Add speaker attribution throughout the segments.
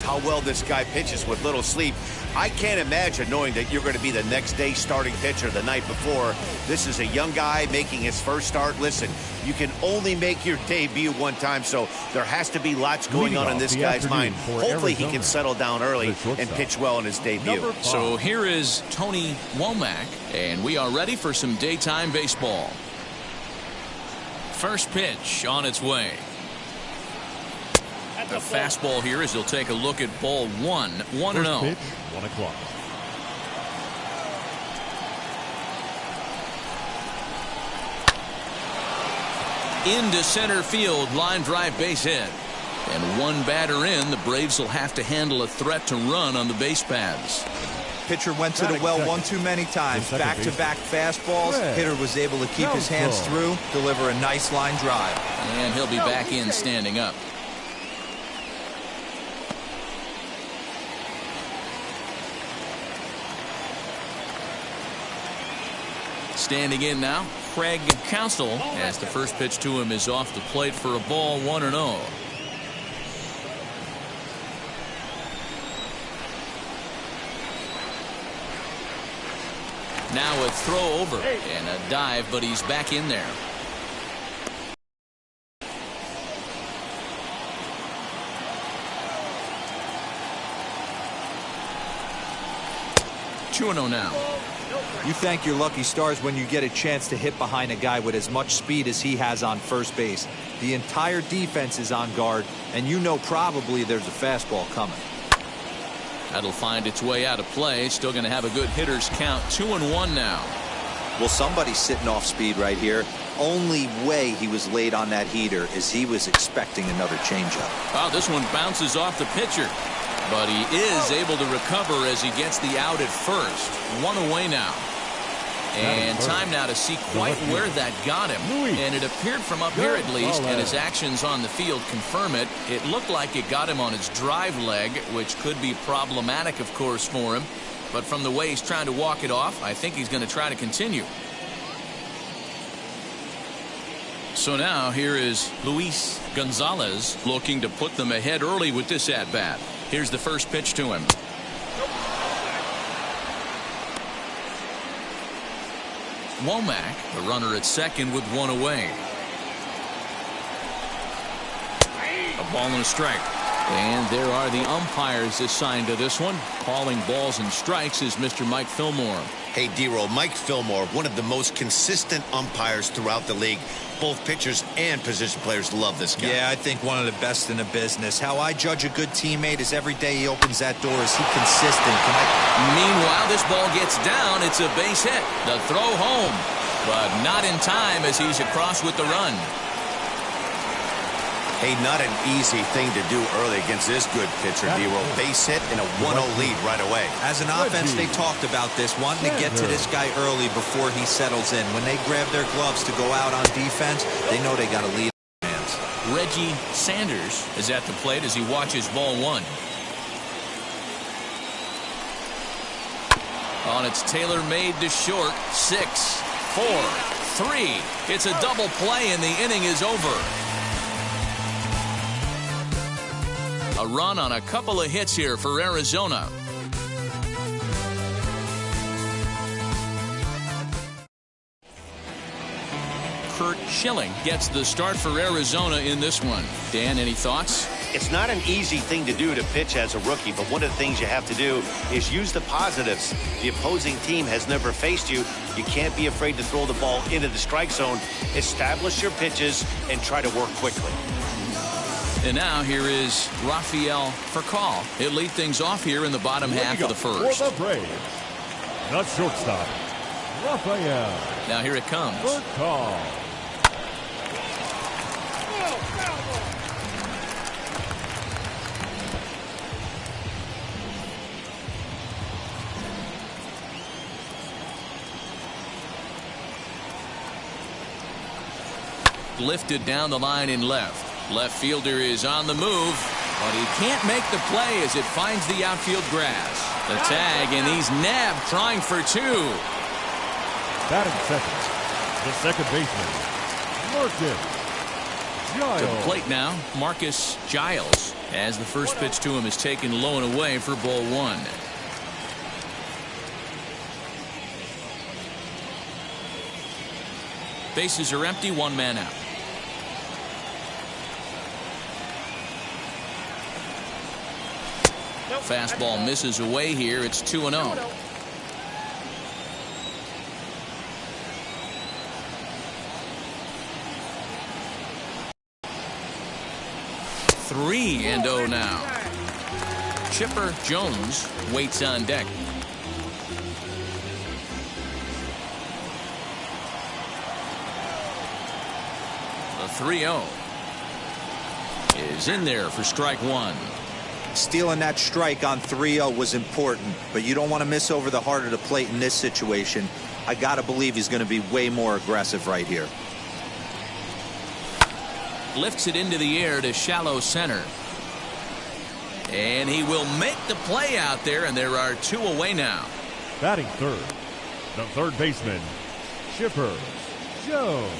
Speaker 1: how well this guy pitches with little sleep. I can't imagine knowing that you're going to be the next day starting pitcher the night before. This is a young guy making his first start. Listen, you can only make your debut one time, so there has to be lots going on in this guy's mind. Hopefully he can settle down early and pitch well in his debut.
Speaker 2: So here is Tony Womack, and we are ready for some daytime baseball. First pitch on its way. The fastball here as he'll take a look at ball 1, 1-0.
Speaker 3: 1 o'clock.
Speaker 2: Into center field, line drive base hit. And one batter in, the Braves will have to handle a threat to run on the base paths.
Speaker 4: Pitcher went to the well one too many times. Back-to-back fastballs. Hitter was able to keep his hands through, deliver a nice line drive.
Speaker 2: And he'll be back in standing up. Standing in now, Craig Counsell, as the first pitch to him is off the plate for a ball, 1-0. Now a throw over and a dive, but he's back in there. Two and 0 now.
Speaker 4: You thank your lucky stars when you get a chance to hit behind a guy with as much speed as he has on first base. The entire defense is on guard, and you know probably there's a fastball coming.
Speaker 2: That'll find its way out of play. Still going to have a good hitter's count. 2-1 now.
Speaker 4: Well, somebody's sitting off speed right here. Only way he was late on that heater is he was expecting another changeup.
Speaker 2: Oh, this one bounces off the pitcher. But he is able to recover as he gets the out at first. 1 away now. And time now to see quite where that got him. And it appeared from up here at least, and his actions on the field confirm it. It looked like it got him on his drive leg, which could be problematic, of course, for him. But from the way he's trying to walk it off, I think he's going to try to continue. So now here is Luis Gonzalez looking to put them ahead early with this at-bat. Here's the first pitch to him. Womack, the runner at second with 1 away. A ball and a strike. And there are the umpires assigned to this one. Calling balls and strikes is Mr. Mike Fillmore.
Speaker 1: Hey, D-Roll, Mike Fillmore, one of the most consistent umpires throughout the league. Both pitchers and position players love this guy.
Speaker 4: Yeah, I think one of the best in the business. How I judge a good teammate is every day he opens that door. Is he consistent?
Speaker 2: Meanwhile, this ball gets down. It's a base hit. The throw home, but not in time as he's across with the run.
Speaker 1: Hey, not an easy thing to do early against this good pitcher, D-Roll. Base hit and a 1-0 lead right away.
Speaker 4: As an offense, they talked about this, wanting to get to this guy early before he settles in. When they grab their gloves to go out on defense, they know they got to lead hands.
Speaker 2: Reggie Sanders is at the plate as he watches ball 1. On its tailor-made to short. 6, 4, 3. It's a double play and the inning is over. A run on a couple of hits here for Arizona. Curt Schilling gets the start for Arizona in this one. Dan, any thoughts?
Speaker 1: It's not an easy thing to do to pitch as a rookie, but one of the things you have to do is use the positives. The opposing team has never faced you. You can't be afraid to throw the ball into the strike zone. Establish your pitches and try to work quickly.
Speaker 2: And now here is Rafael Furcal. He'll lead things off here in the bottom half of the first.
Speaker 3: For the Braves, not shortstop, Rafael.
Speaker 2: Now here it comes.
Speaker 3: Furcal.
Speaker 2: Lifted down the line in left. Left fielder is on the move, but he can't make the play as it finds the outfield grass. The tag, and he's nabbed trying for 2.
Speaker 3: Batting second, the second baseman, Marcus
Speaker 2: To the plate now, Marcus Giles, as the first pitch to him is taken low and away for ball one. Bases are empty, one man out. Fastball misses away here. It's 2-0. Three and 0 now. Chipper Jones waits on deck. The 3-0 is in there for strike one.
Speaker 4: Stealing that strike on 3-0 was important, but you don't want to miss over the heart of the plate in this situation. I got to believe he's going to be way more aggressive right here.
Speaker 2: Lifts it into the air to shallow center. And he will make the play out there, and there are two away now.
Speaker 3: Batting third, the third baseman, Chipper Jones.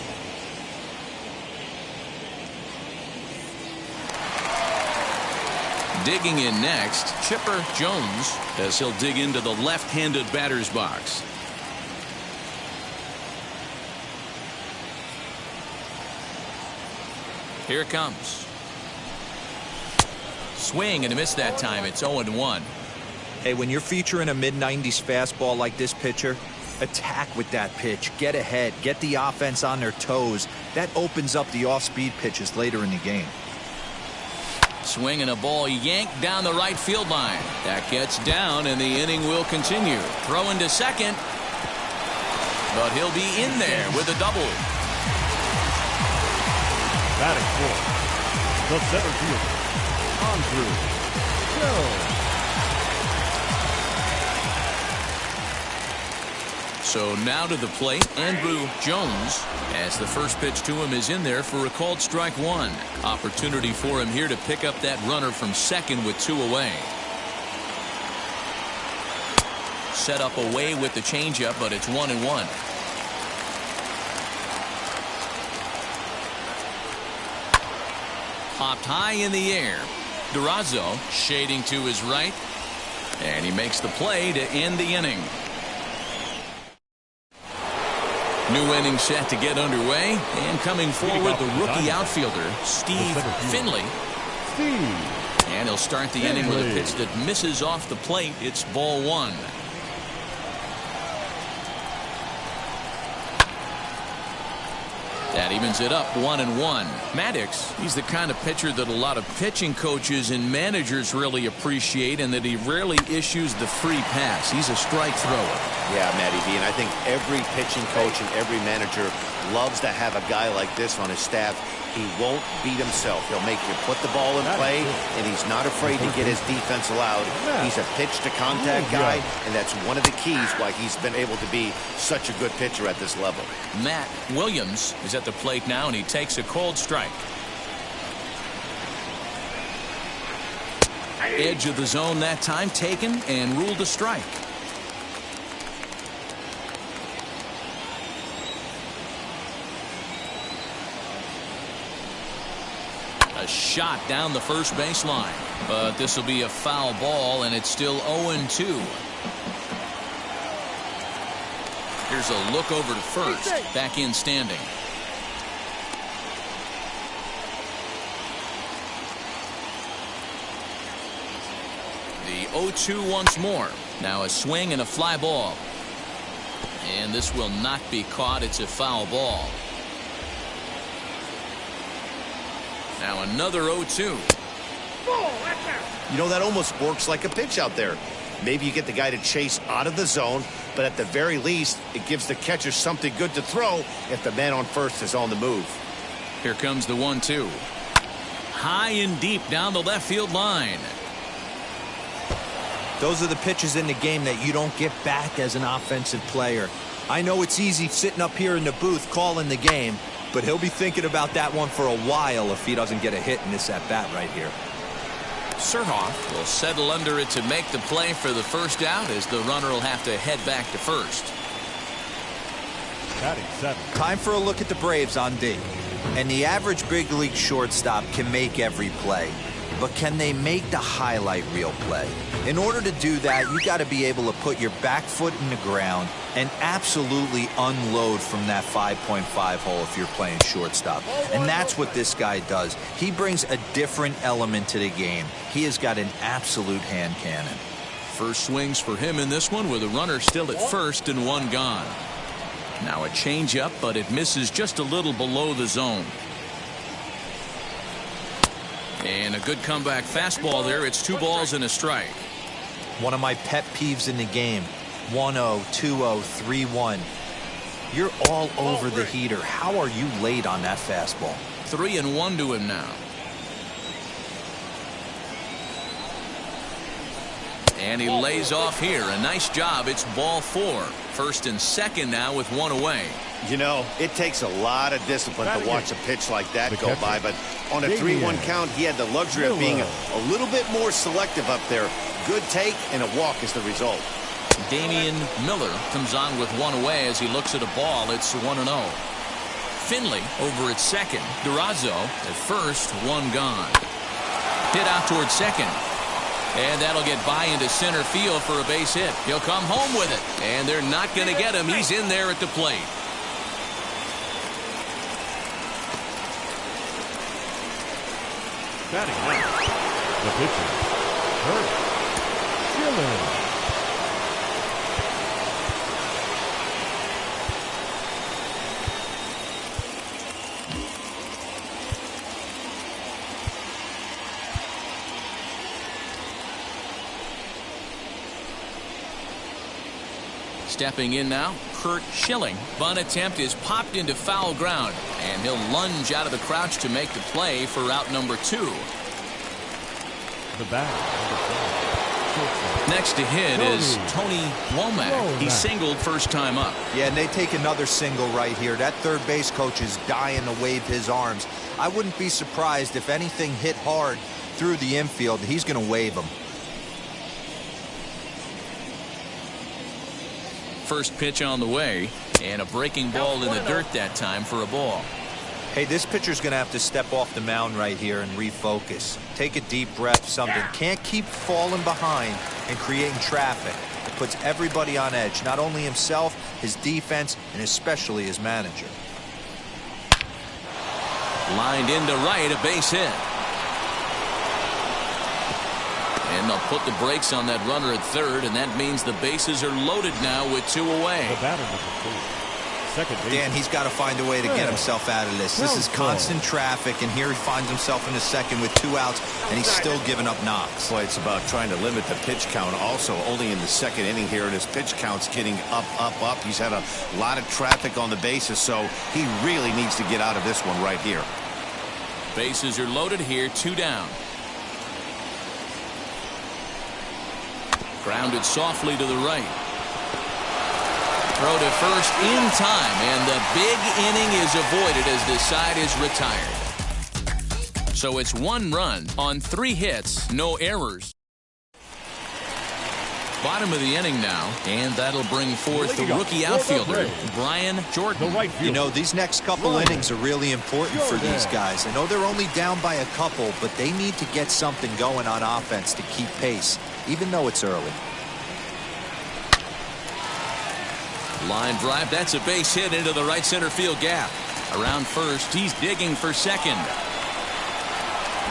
Speaker 2: Digging in next, Chipper Jones, as he'll dig into the left-handed batter's box. Here it comes. Swing and a miss that time. It's 0-1.
Speaker 4: Hey, when you're featuring a mid-90s fastball like this pitcher, attack with that pitch. Get ahead. Get the offense on their toes. That opens up the off-speed pitches later in the game.
Speaker 2: Swing and a ball yanked down the right field line. That gets down, and the inning will continue. Throw into second. But he'll be in there with a double.
Speaker 3: Batting fourth, the center fielder, Andrew Jones.
Speaker 2: So now to the plate, Andrew Jones, as the first pitch to him is in there for a called strike one. Opportunity for him here to pick up that runner from second with two away. Set up away with the changeup, but it's 1-1. Popped high in the air. Durazo shading to his right, and he makes the play to end the inning. New inning set to get underway, and coming forward the rookie outfielder Steve Finley. And he'll start the inning with a pitch that misses off the plate. It's ball one. That evens it up 1-1. Maddux, he's the kind of pitcher that a lot of pitching coaches and managers really appreciate, and that he rarely issues the free pass. He's a strike thrower.
Speaker 1: Yeah, Matty V, and I think every pitching coach and every manager loves to have a guy like this on his staff. He won't beat himself. He'll make you put the ball in play, and he's not afraid to get his defense allowed. He's a pitch-to-contact guy, and that's one of the keys why he's been able to be such a good pitcher at this level.
Speaker 2: Matt Williams is at the plate now, and he takes a called strike. Edge of the zone that time taken and ruled a strike. A shot down the first baseline, but this will be a foul ball, and it's still 0-2. Here's a look over to first. Back in standing. The 0-2 once more. Now a swing and a fly ball. And this will not be caught. It's a foul ball. Now another 0-2.
Speaker 1: You know, that almost works like a pitch out there. Maybe you get the guy to chase out of the zone, but at the very least, it gives the catcher something good to throw if the man on first is on the move.
Speaker 2: Here comes the 1-2. High and deep down the left field line.
Speaker 4: Those are the pitches in the game that you don't get back as an offensive player. I know it's easy sitting up here in the booth calling the game, but he'll be thinking about that one for a while if he doesn't get a hit in this at-bat right here.
Speaker 2: Surhoff will settle under it to make the play for the first out, as the runner will have to head back to first.
Speaker 3: Batting seven.
Speaker 4: Time for a look at the Braves on D. And the average big league shortstop can make every play. But can they make the highlight reel play? In order to do that, you got to be able to put your back foot in the ground and absolutely unload from that 5.5 hole if you're playing shortstop. And that's what this guy does. He brings a different element to the game. He has got an absolute hand cannon.
Speaker 2: First swings for him in this one with a runner still at first and one gone. Now a changeup, but it misses just a little below the zone. And a good comeback fastball there. It's 2 balls and a strike.
Speaker 4: One of my pet peeves in the game. 1-0, 2-0, 3-1. You're all over the heater. How are you late on that fastball?
Speaker 2: 3-1 to him now. And he lays off here. A nice job. It's ball 4. First and second now with 1 away.
Speaker 1: You know, it takes a lot of discipline to watch a pitch like that go by, but on a 3-1 count, he had the luxury of being a little bit more selective up there. Good take and a walk is the result.
Speaker 2: Damian Miller comes on with 1 away as he looks at a ball. It's 1-0. Finley over at second. Durazo at first, 1 gone. Hit out towards second. And that'll get by into center field for a base hit. He'll come home with it. And they're not going to get him. He's in there at the plate.
Speaker 3: Batting now, the pitcher, Kurt Schilling.
Speaker 2: Stepping in now, Kurt Schilling. Bunt attempt is popped into foul ground, and he'll lunge out of the crouch to make the play for out number 2.
Speaker 3: The batter,
Speaker 2: next to hit is Tony Womack. He singled first time up.
Speaker 4: Yeah, and they take another single right here. That third base coach is dying to wave his arms. I wouldn't be surprised if anything hit hard through the infield. He's going to wave them.
Speaker 2: First pitch on the way, and a breaking ball in the dirt that time for a ball.
Speaker 4: Hey, this pitcher's going to have to step off the mound right here and refocus. Take a deep breath, something. Can't keep falling behind and creating traffic. It puts everybody on edge, not only himself, his defense, and especially his manager.
Speaker 2: Lined into right, a base hit. And they'll put the brakes on that runner at third, and that means the bases are loaded now with 2 away.
Speaker 3: The batter, number 2. Second base.
Speaker 4: Dan, he's got to find a way to get himself out of this. This is constant traffic, and here he finds himself in the second with 2 outs, and he's still giving up knocks.
Speaker 1: Boy, it's about trying to limit the pitch count also. Only in the second inning here, and his pitch count's getting up, up, up. He's had a lot of traffic on the bases, so he really needs to get out of this one right here.
Speaker 2: Bases are loaded here, 2 down. Grounded softly to the right. Throw to first in time, and the big inning is avoided as the side is retired. So it's 1 run on 3 hits, no errors. Bottom of the inning now, and that'll bring forth the rookie outfielder, Brian Jordan.
Speaker 4: You know, these next couple innings are really important for these guys. I know they're only down by a couple, but they need to get something going on offense to keep pace, even though it's early.
Speaker 2: Line drive, that's a base hit into the right center field gap. Around first, he's digging for second.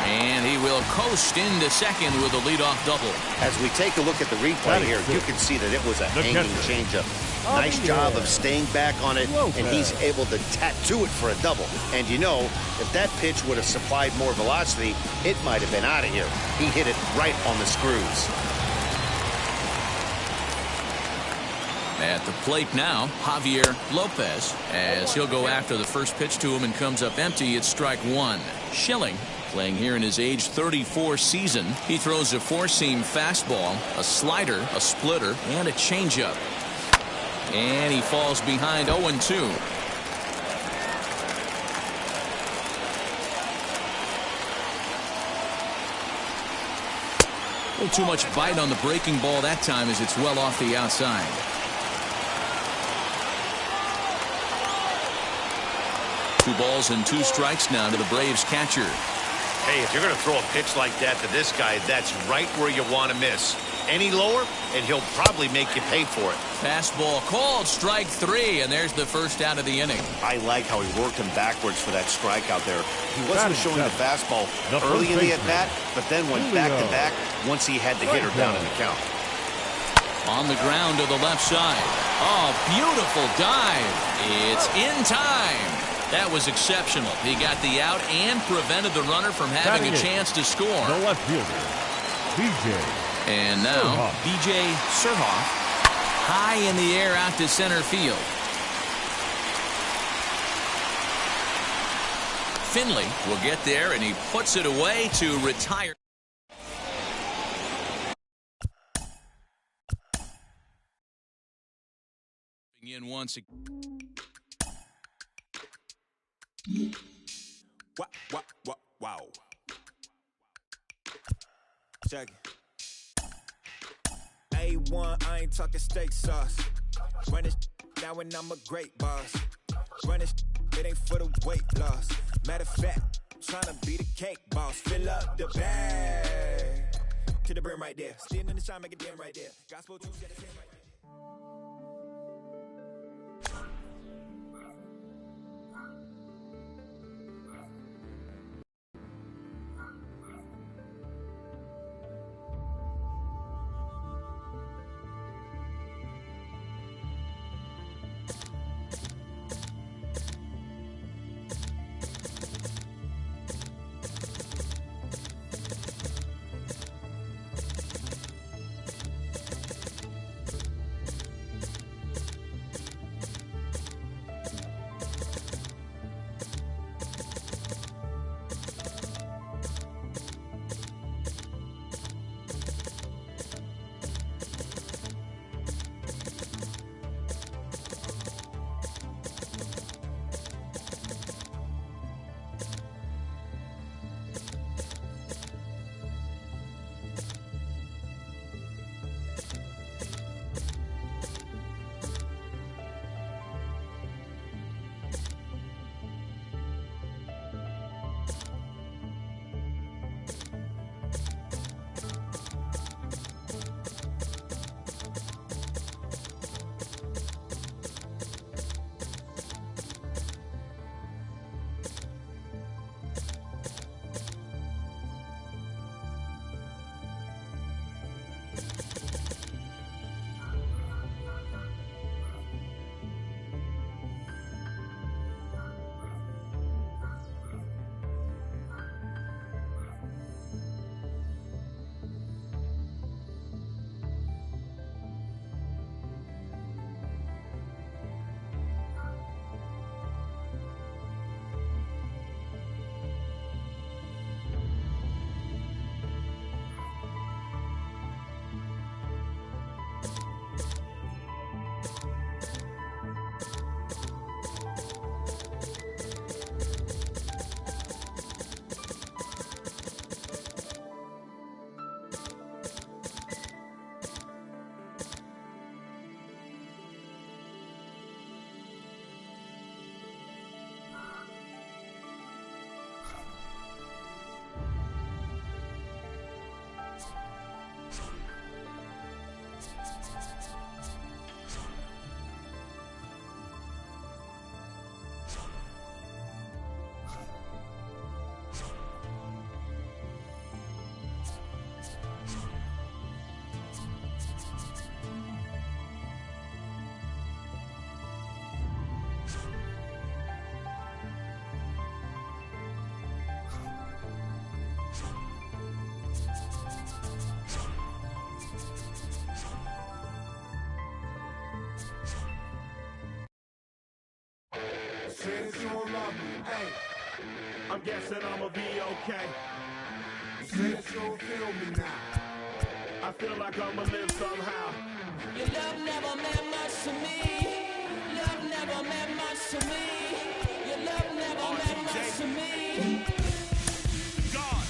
Speaker 2: And he will coast into second with a leadoff double.
Speaker 1: As we take a look at the replay here, you can see that it was a hanging changeup. Nice job of staying back on it, and he's able to tattoo it for a double. And you know, if that pitch would have supplied more velocity, it might have been out of here. He hit it right on the screws.
Speaker 2: At the plate now, Javier Lopez, as he'll go after the first pitch to him and comes up empty. It's strike 1. Schilling, playing here in his age 34 season. He throws a 4-seam fastball, a slider, a splitter, and a changeup. And he falls behind 0-2. A little too much bite on the breaking ball that time as it's well off the outside. 2 balls and 2 strikes now to the Braves catcher.
Speaker 1: Hey, if you're going to throw a pitch like that to this guy, that's right where you want to miss. Any lower, and he'll probably make you pay for it.
Speaker 2: Fastball called, strike 3, and there's the first out of the inning.
Speaker 1: I like how he worked him backwards for that strikeout there. He wasn't showing the fastball early in the at-bat, but then went back-to-back once he had the hitter down in the count.
Speaker 2: On the ground to the left side. Oh, beautiful dive. It's in time. That was exceptional. He got the out and prevented the runner from having a chance to score.
Speaker 3: The left fielder, B.J.
Speaker 2: And now, B.J. Surhoff, high in the air out to center field. Finley will get there, and he puts it away to retire. In once again.
Speaker 5: Wow. Check it. A1, I ain't talking steak sauce. Run this now and I'm a great boss. Run this, it ain't for the weight loss. Matter of fact, tryna be the cake boss. Fill up the bag to the brim right there. Standing in the shine, make it dim right there. Gospel juice, get a 10 right there.
Speaker 6: Since you don't love me, hey, I'm guessing I'ma be okay. Since you don't feel me now, I feel like I'ma live somehow.
Speaker 7: Your love never meant much to me. Love never meant much to me. Your love never meant much to me.
Speaker 6: God,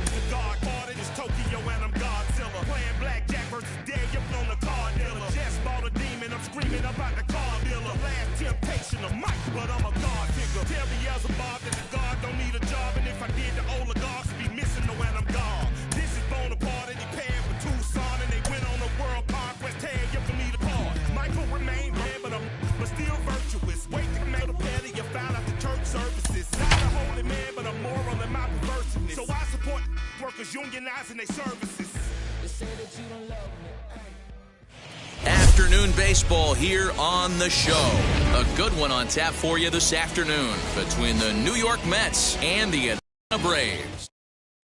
Speaker 6: the God ordered is Tokyo and I'm Godzilla. Playing blackjack versus dead, you're on the card dealer. Just bought a demon, I'm screaming about the car dealer. Last temptation of Mike, but I'm a God digger. Beelzebub that the God don't need a job, and if I did, the oligarchs be missing the when I'm gone. This is Bonaparte and he paired with Tucson, and they went on a world conquest, tear you from me apart. Michael remained bad, but still virtuous. Wait to come out of petty, you found out the church services. Not a holy man, but a moral in my perverseness. So I support workers unionizing their services.
Speaker 7: They say that you don't love me.
Speaker 2: Afternoon baseball here on the show. A good one on tap for you this afternoon between the New York Mets and the Atlanta Braves.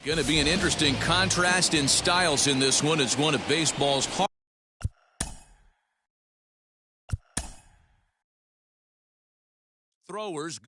Speaker 2: Going to be an interesting contrast in styles in this one. It's one of baseball's hard throwers.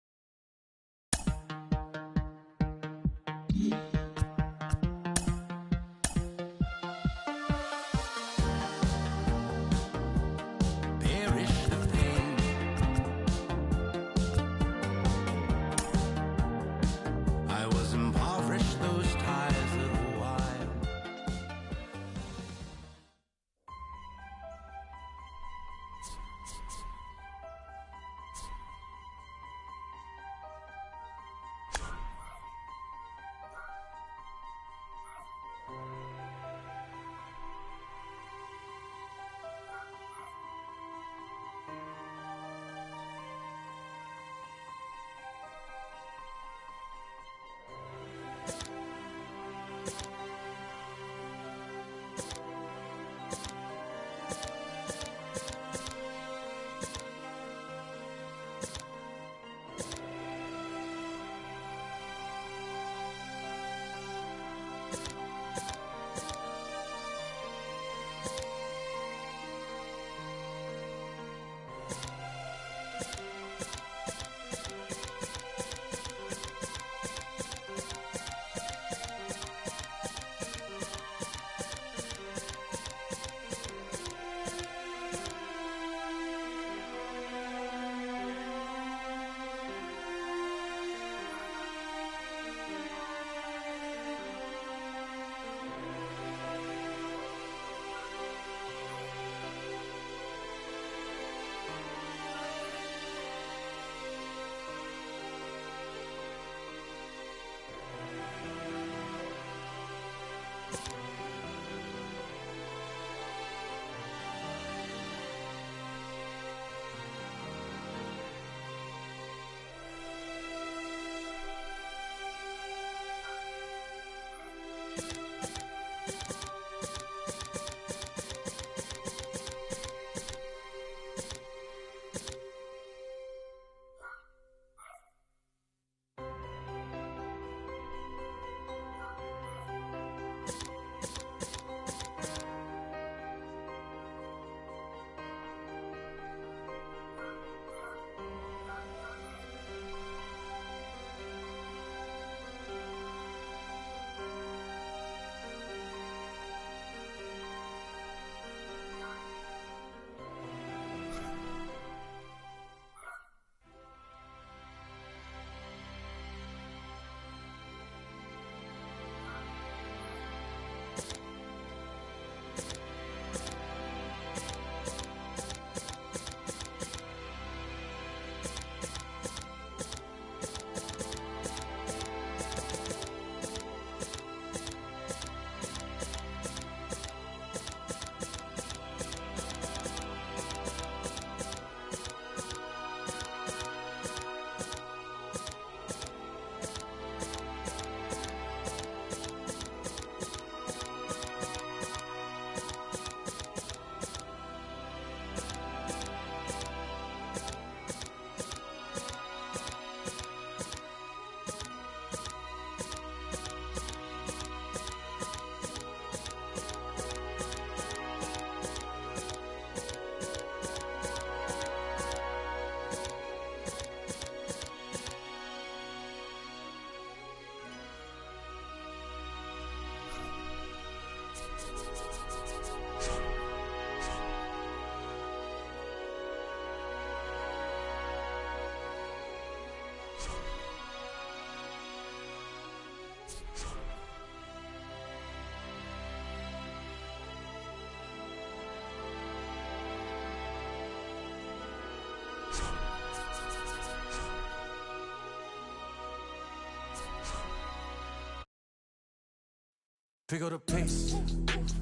Speaker 8: Pick up the pace,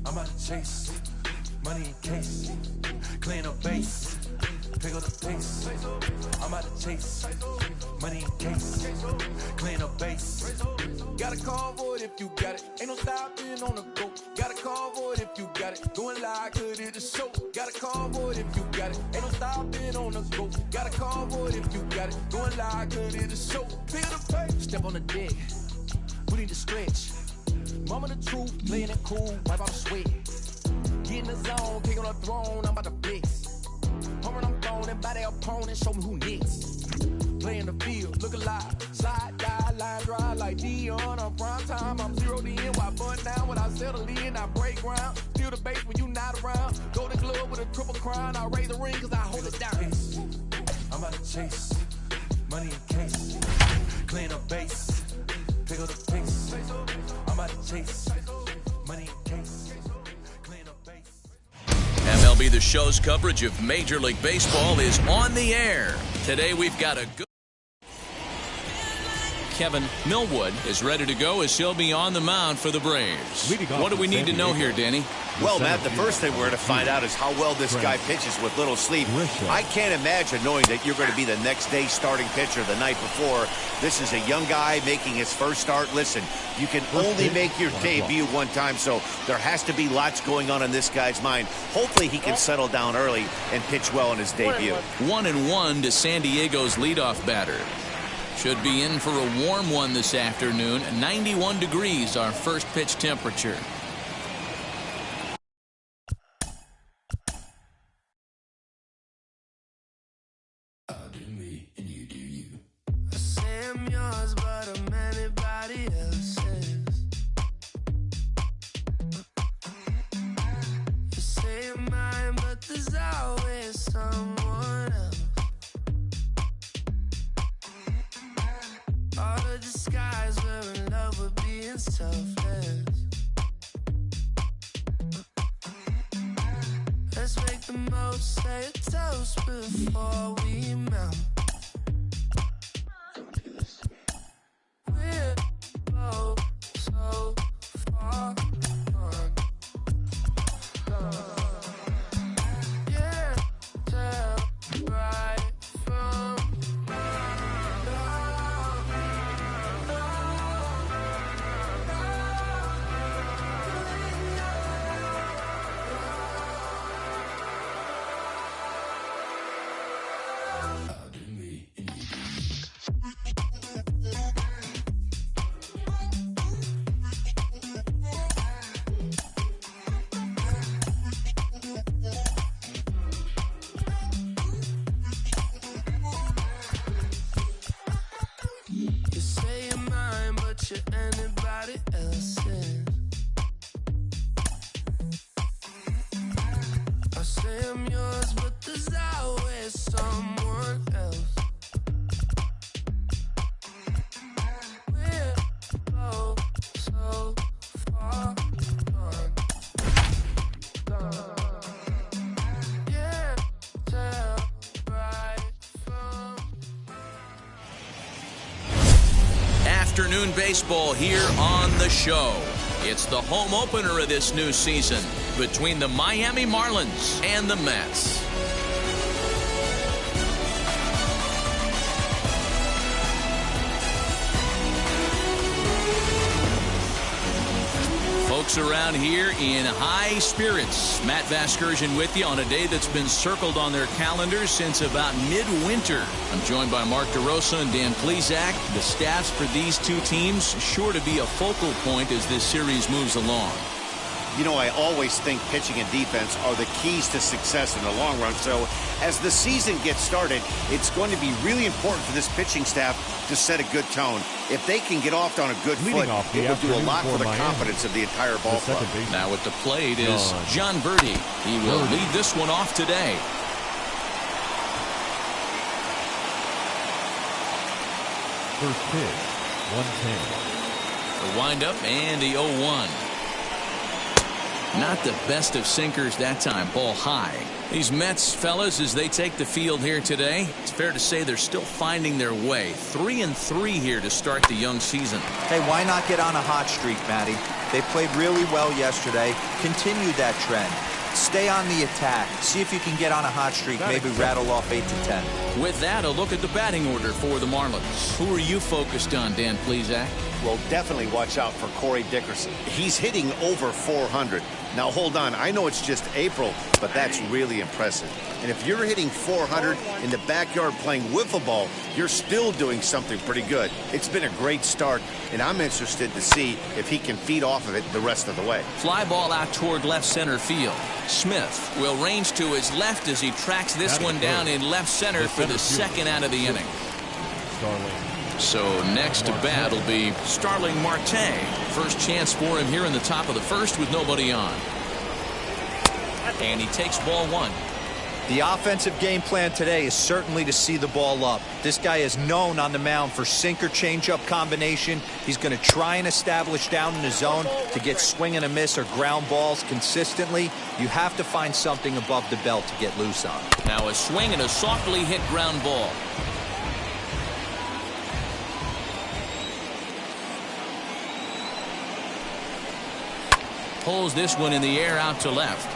Speaker 8: I'm out to chase. Money in case, clean up base. Pick up the pace, I'm out to chase. Money in case, clean up base. Got a call for it if you got it. Ain't no stopping on the go. Got a call for it if you got it. Going live, could it a show? Got a call for it if you got it. Ain't no stopping on the go. Got a call for it if you got it. Going live, could it a show? Pick up the pace. Step on the deck, we need to stretch. Mama the truth, playing it cool, wipe out the sweat. Get in the zone, pick on the throne, I'm about to blitz. Home run, I'm throwing, and by their opponent, show me who next. Play in the field, look alive. Slide, die, line drive like Dion on prime time. I'm 0 to end, why bun down when I settle in, I break ground. Feel the bass when you not around. Golden glove with a triple crown, I raise the ring cause I hold it down. I'm out to chase, money in case. Clean up base, pick up the pace. I'm out to chase, money in case.
Speaker 2: MLB The Show's coverage of Major League Baseball is on the air. Today we've got a good... Kevin Millwood is ready to go as he'll be on the mound for the Braves. What do we need to know here, Danny?
Speaker 1: Well, Matt, the first thing we're going to find out is how well this guy pitches with little sleep. I can't imagine knowing that you're going to be the next day starting pitcher the night before. This is a young guy making his first start. Listen, you can only make your debut one time, so there has to be lots going on in this guy's mind. Hopefully he can settle down early and pitch well in his debut.
Speaker 2: 1-1 to San Diego's leadoff batter. Should be in for a warm one this afternoon. 91 degrees, our first pitch temperature.
Speaker 9: Let's make the most, say a toast before we melt. We're both so far gone. Yeah, tell right from anybody else's. I say I'm yours, but there's always someone else. We're both so far gone. Yeah, tell right from.
Speaker 2: Afternoon baseball here on the show. It's the home opener of this new season between the Miami Marlins and the Mets. Folks around here in high spirits. Matt Vasgersian with you on a day that's been circled on their calendars since about midwinter. I'm joined by Mark DeRosa and Dan Plesac. The staffs for these two teams sure to be a focal point as this series moves along.
Speaker 1: You know, I always think pitching and defense are the keys to success in the long run. So as the season gets started, it's going to be really important for this pitching staff to set a good tone. If they can get off on a good foot, it will do a lot for the confidence of the entire ball club.
Speaker 2: Now at the plate is John Birdie. He will lead this one off today.
Speaker 3: First pitch, 110.
Speaker 2: The windup and the 0-1. Not the best of sinkers that time. Ball high. These Mets fellas, as they take the field here today, it's fair to say they're still finding their way. 3-3 here to start the young season.
Speaker 4: Hey, why not get on a hot streak, Matty? They played really well yesterday. Continue that trend. Stay on the attack. See if you can get on a hot streak. Maybe rattle off 8 to 10.
Speaker 2: With that, a look at the batting order for the Marlins. Who are you focused on, Dan Plesac?
Speaker 1: Well, definitely watch out for Corey Dickerson. He's hitting over 400. Now, hold on. I know it's just April, but that's really impressive. And if you're hitting 400 in the backyard playing wiffle ball, you're still doing something pretty good. It's been a great start, and I'm interested to see if he can feed off of it the rest of the way.
Speaker 2: Fly ball out toward left center field. Smith will range to his left as he tracks this one down in left center for the second out of the inning. So next to bat will be Starling Marte. First chance for him here in the top of the first with nobody on. And he takes ball one.
Speaker 4: The offensive game plan today is certainly to see the ball up. This guy is known on the mound for sinker changeup combination. He's going to try and establish down in the zone to get swing and a miss or ground balls consistently. You have to find something above the belt to get loose on.
Speaker 2: Now a swing and a softly hit ground ball. Pulls this one in the air out to left.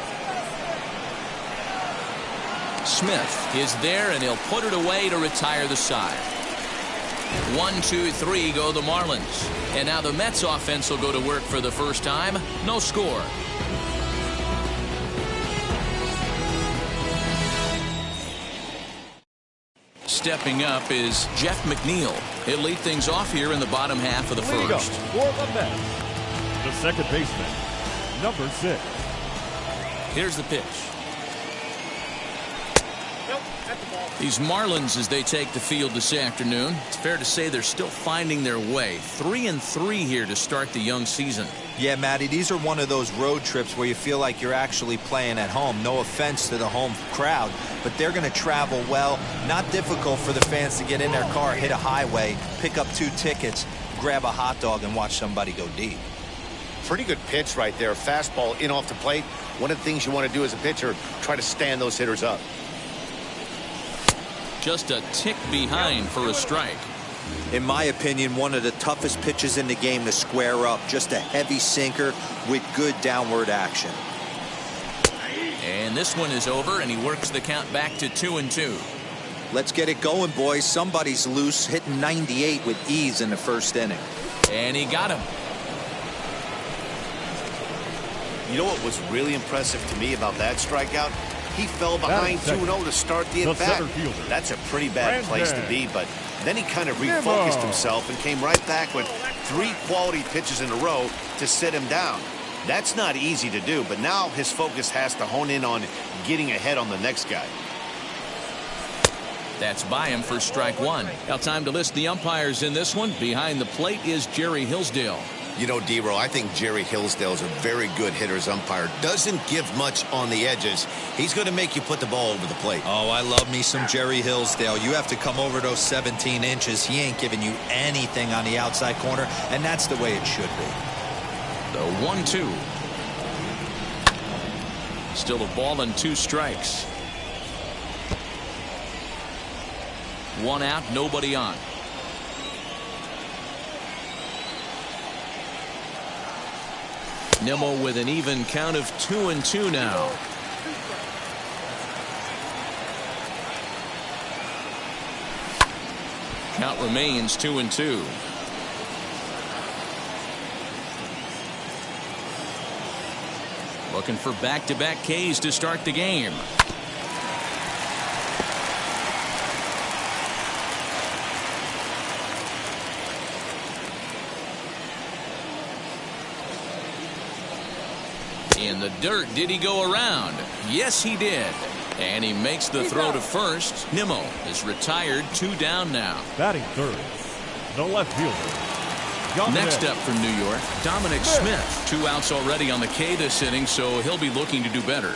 Speaker 2: Smith is there, and he'll put it away to retire the side. 1, 2, 3 go the Marlins. And now the Mets offense will go to work for the first time. No score. Stepping up is Jeff McNeil. He'll lead things off here in the bottom half of the first.
Speaker 3: For the Mets, the second baseman, number 6.
Speaker 2: Here's the pitch. These Marlins, as they take the field this afternoon, it's fair to say they're still finding their way. 3-3 here to start the young season.
Speaker 4: Yeah, Matty, these are one of those road trips where you feel like you're actually playing at home. No offense to the home crowd, but they're going to travel well. Not difficult for the fans to get in their car, hit a highway, pick up 2 tickets, grab a hot dog, and watch somebody go deep.
Speaker 1: Pretty good pitch right there. Fastball in off the plate. One of the things you want to do as a pitcher, try to stand those hitters up.
Speaker 2: Just a tick behind for a strike.
Speaker 4: In my opinion, one of the toughest pitches in the game to square up. Just a heavy sinker with good downward action.
Speaker 2: And this one is over, and he works the count back to 2-2.
Speaker 4: Let's get it going, boys. Somebody's loose, hitting 98 with ease in the first inning.
Speaker 2: And he got him.
Speaker 1: You know what was really impressive to me about that strikeout? He fell behind 2-0 to start the at-bat. That's a pretty bad place to be, but then he kind of refocused himself and came right back with 3 quality pitches in a row to sit him down. That's not easy to do, but now his focus has to hone in on getting ahead on the next guy.
Speaker 2: That's by him for strike one. Now time to list the umpires in this one. Behind the plate is Jerry Hillsdale.
Speaker 1: You know, D-Row, I think Jerry Hillsdale is a very good hitter's umpire. Doesn't give much on the edges. He's going to make you put the ball over the plate.
Speaker 4: Oh, I love me some Jerry Hillsdale. You have to come over those 17 inches. He ain't giving you anything on the outside corner, and that's the way it should be.
Speaker 2: The 1-2. Still a ball and 2 strikes. 1 out, nobody on. Nimmo with an even count of 2-2 now. Count remains 2-2. Looking for back-to-back Ks to start the game. In the dirt, did he go around? Yes, he did. And he makes the throw to first. Nimmo is retired, 2 down now.
Speaker 3: Batting third, the left fielder.
Speaker 2: Next up from New York, Dominic Smith. 2 outs already on the K this inning, so he'll be looking to do better.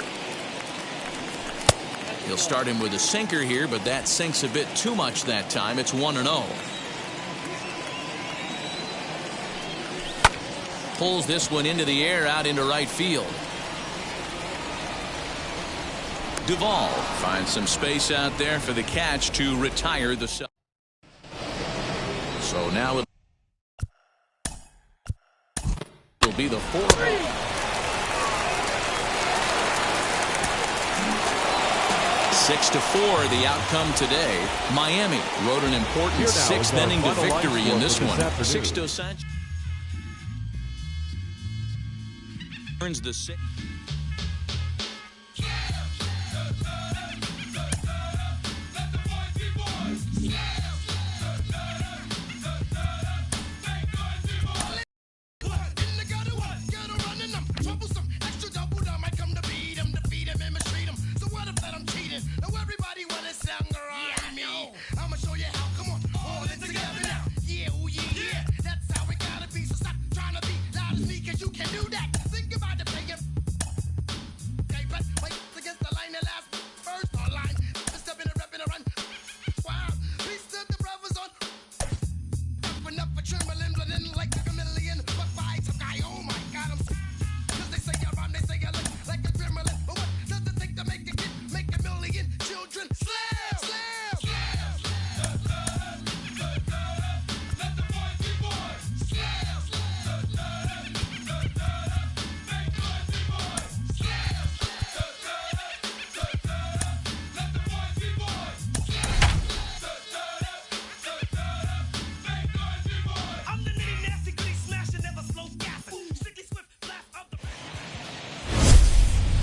Speaker 2: He'll start him with a sinker here, but that sinks a bit too much that time. It's 1-0. Pulls this one into the air out into right field. Duvall finds some space out there for the catch to retire the. So now it'll be the 4. 6-4 the outcome today. Miami wrote an important 6th inning to victory in this one. Sixto Sanchez turns the 6th.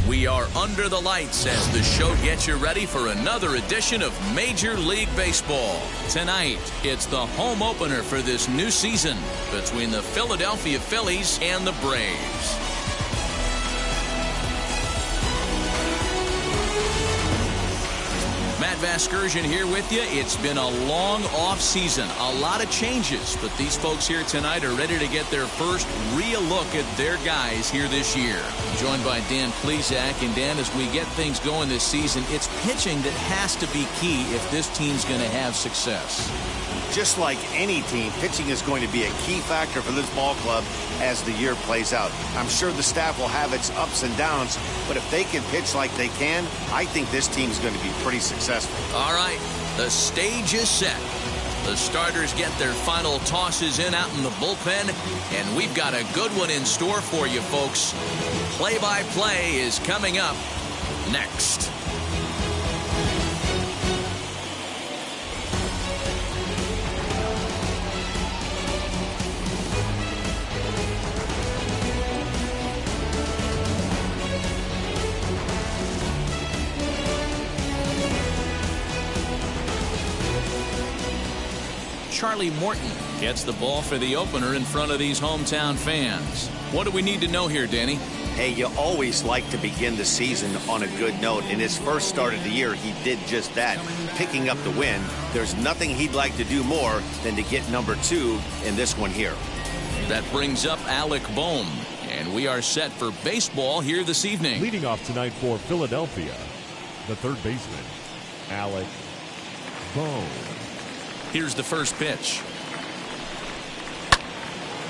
Speaker 2: We are under the lights as the show gets you ready for another edition of Major League Baseball. Tonight, it's the home opener for this new season between the Philadelphia Phillies and the Braves. Matt Vasgersian here with you. It's been a long off season, a lot of changes, but these folks here tonight are ready to get their first real look at their guys here this year. Joined by Dan Plesac. And Dan, as we get things going this season, it's pitching that has to be key if this team's going to have success.
Speaker 1: Just like any team, pitching is going to be a key factor for this ball club as the year plays out. I'm sure the staff will have its ups and downs, but if they can pitch like they can, I think this team's going to be pretty successful.
Speaker 2: All right, the stage is set. The starters get their final tosses in out in the bullpen, and we've got a good one in store for you folks. Play-by-play is coming up next. Charlie Morton gets the ball for the opener in front of these hometown fans. What do we need to know here, Danny?
Speaker 1: Hey, you always like to begin the season on a good note. In his first start of the year, he did just that, picking up the win. There's nothing he'd like to do more than to get number 2 in this one here.
Speaker 2: That brings up Alec Bohm, and we are set for baseball here this evening.
Speaker 3: Leading off tonight for Philadelphia, the third baseman, Alec Bohm.
Speaker 2: Here's the first pitch.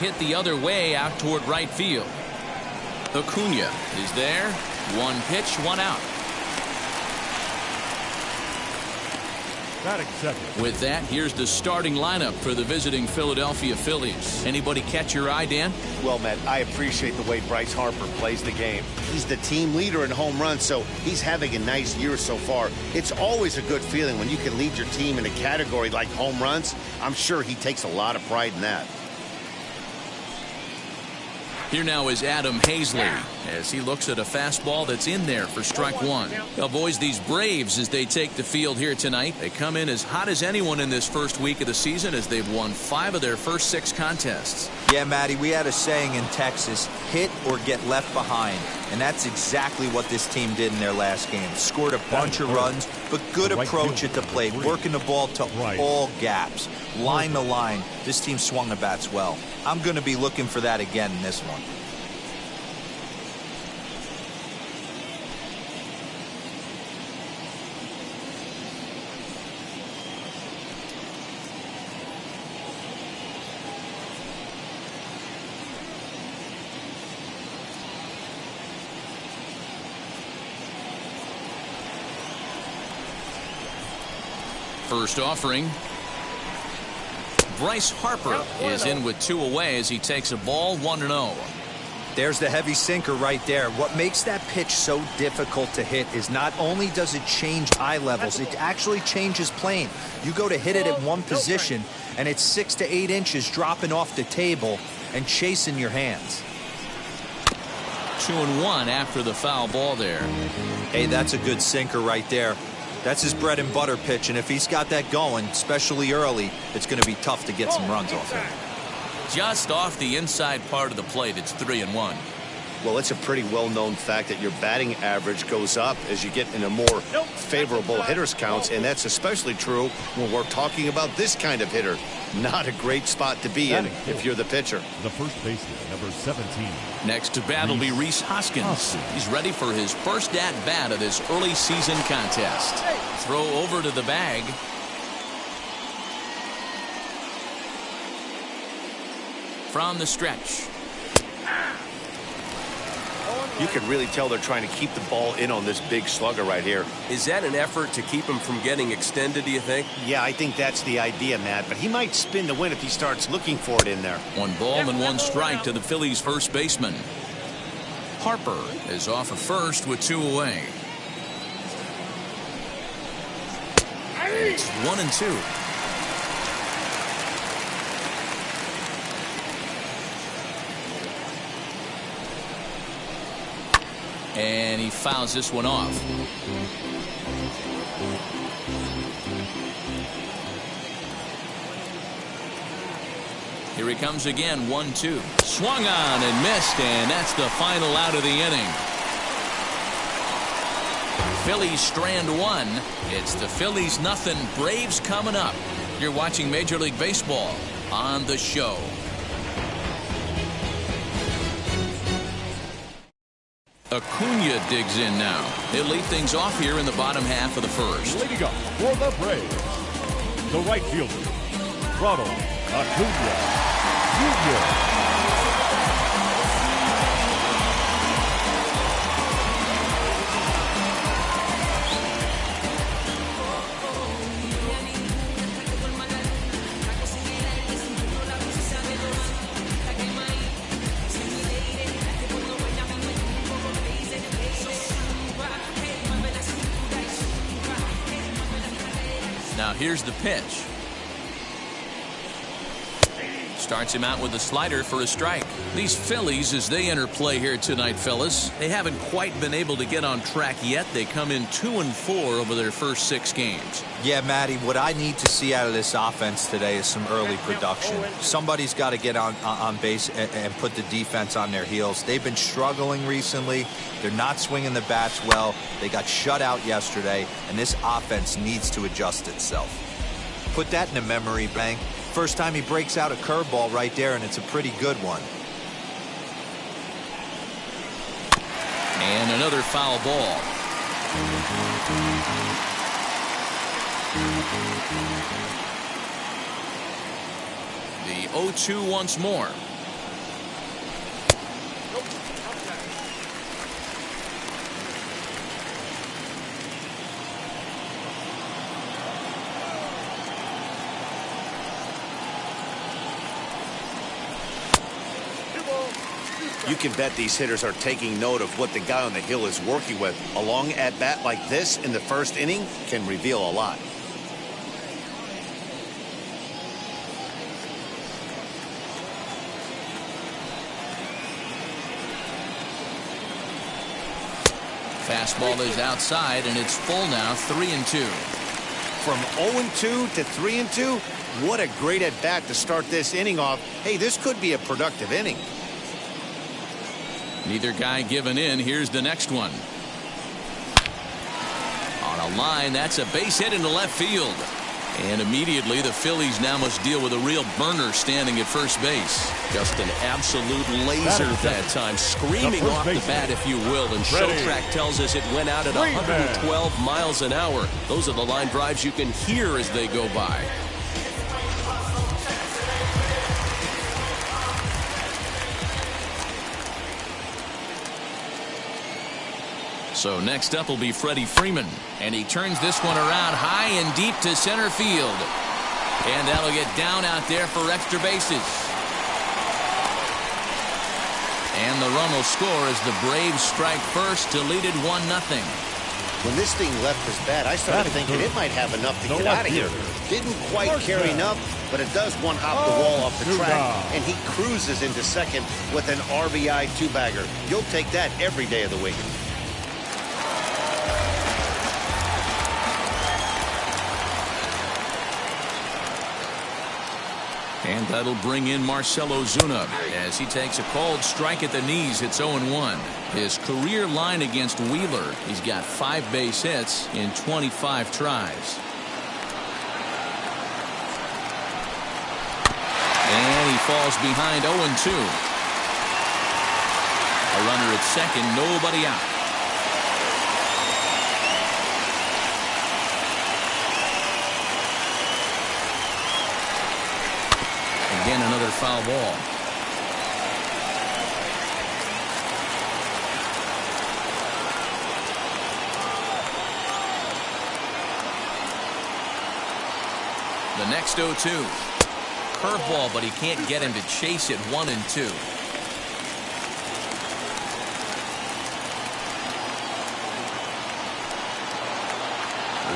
Speaker 2: Hit the other way out toward right field. Acuna is there. One pitch, one out.
Speaker 3: Batting second.
Speaker 2: With that, here's the starting lineup for the visiting Philadelphia Phillies. Anybody catch your eye, Dan?
Speaker 1: Well, Matt, I appreciate the way Bryce Harper plays the game. He's the team leader in home runs, so he's having a nice year so far. It's always a good feeling when you can lead your team in a category like home runs. I'm sure he takes a lot of pride in that.
Speaker 2: Here now is Adam Hazley as he looks at a fastball that's in there for strike one. Now, boys, these Braves, as they take the field here tonight, they come in as hot as anyone in this first week of the season as they've won 5 of their first 6 contests.
Speaker 4: Yeah, Matty, we had a saying in Texas, hit or get left behind. And that's exactly what this team did in their last game. Scored a bunch of runs, but good approach at the plate, working the ball to all gaps. Line to line, this team swung the bats well. I'm going to be looking for that again in this one.
Speaker 2: First offering. Bryce Harper is in with 2 away as he takes a ball 1-0.
Speaker 4: There's the heavy sinker right there. What makes that pitch so difficult to hit is not only does it change eye levels, it actually changes plane. You go to hit it at one position, and it's 6 to 8 inches dropping off the table and chasing your hands.
Speaker 2: 2-1 after the foul ball there.
Speaker 4: Hey, that's a good sinker right there. That's his bread and butter pitch, and if he's got that going, especially early, it's going to be tough to get some runs off him.
Speaker 2: Just off the inside part of the plate, it's 3-1.
Speaker 1: Well, it's a pretty well-known fact that your batting average goes up as you get in a more favorable hitters counts, and that's especially true when we're talking about this kind of hitter. Not a great spot to be in if you're the pitcher.
Speaker 3: The first baseman, number 17.
Speaker 2: Next to bat will be Rhys Hoskins. He's ready for his first at-bat of this early season contest. Throw over to the bag. From the stretch.
Speaker 1: You can really tell they're trying to keep the ball in on this big slugger right here.
Speaker 10: Is that an effort to keep him from getting extended, do you think?
Speaker 1: Yeah, I think that's the idea, Matt. But he might spin the win if he starts looking for it in there.
Speaker 2: 1 ball and 1 strike to the Phillies' first baseman. Harper is off of first with 2 away. It's 1-2. And he fouls this one off. Here he comes again, 1-2. Swung on and missed, and that's the final out of the inning. Phillies strand 1. It's the Phillies nothing, Braves coming up. You're watching Major League Baseball on The Show. Acuna digs in now. He'll lead things off here in the bottom half of the first.
Speaker 3: Leading up for the Braves, the right fielder, Ronald Acuna Jr.
Speaker 2: Now here's the pitch. Starts him out with a slider for a strike. These Phillies, as they enter play here tonight, fellas, they haven't quite been able to get on track yet. They come in 2-4 over their first 6 games.
Speaker 4: Yeah, Matty, what I need to see out of this offense today is some early production. Somebody's got to get on base and put the defense on their heels. They've been struggling recently. They're not swinging the bats well. They got shut out yesterday, and this offense needs to adjust itself. Put that in a memory bank. First time he breaks out a curveball right there, and it's a pretty good one.
Speaker 2: And another foul ball. The 0-2 once more.
Speaker 1: You can bet these hitters are taking note of what the guy on the hill is working with. A long at-bat like this in the first inning can reveal a lot.
Speaker 2: Fastball is outside, and it's full now, 3-2.
Speaker 1: From 0-2 to 3-2, what a great at-bat to start this inning off. Hey, this could be a productive inning.
Speaker 2: Neither guy giving in. Here's the next one. On a line, that's a base hit into left field. And immediately the Phillies now must deal with a real burner standing at first base.
Speaker 10: Just an absolute laser that time, screaming off the bat, if you will. And Showtrack tells us it went out at 112 miles an hour. Those are the line drives you can hear as they go by.
Speaker 2: So next up will be Freddie Freeman, and he turns this one around high and deep to center field. And that'll get down out there for extra bases. And the run will score as the Braves strike first to lead it 1-0.
Speaker 1: When this thing left his bat, I started thinking it might have enough to get out of here. Didn't quite carry enough, but it does one hop the wall off the track, and he cruises into second with an RBI two-bagger. You'll take that every day of the week.
Speaker 2: And that'll bring in Marcell Ozuna as he takes a called strike at the knees. It's 0-1. His career line against Wheeler, he's got 5 base hits in 25 tries. And he falls behind 0-2. A runner at second, nobody out. Again, another foul ball. The next 0-2. Curveball, but he can't get him to chase it. 1-2.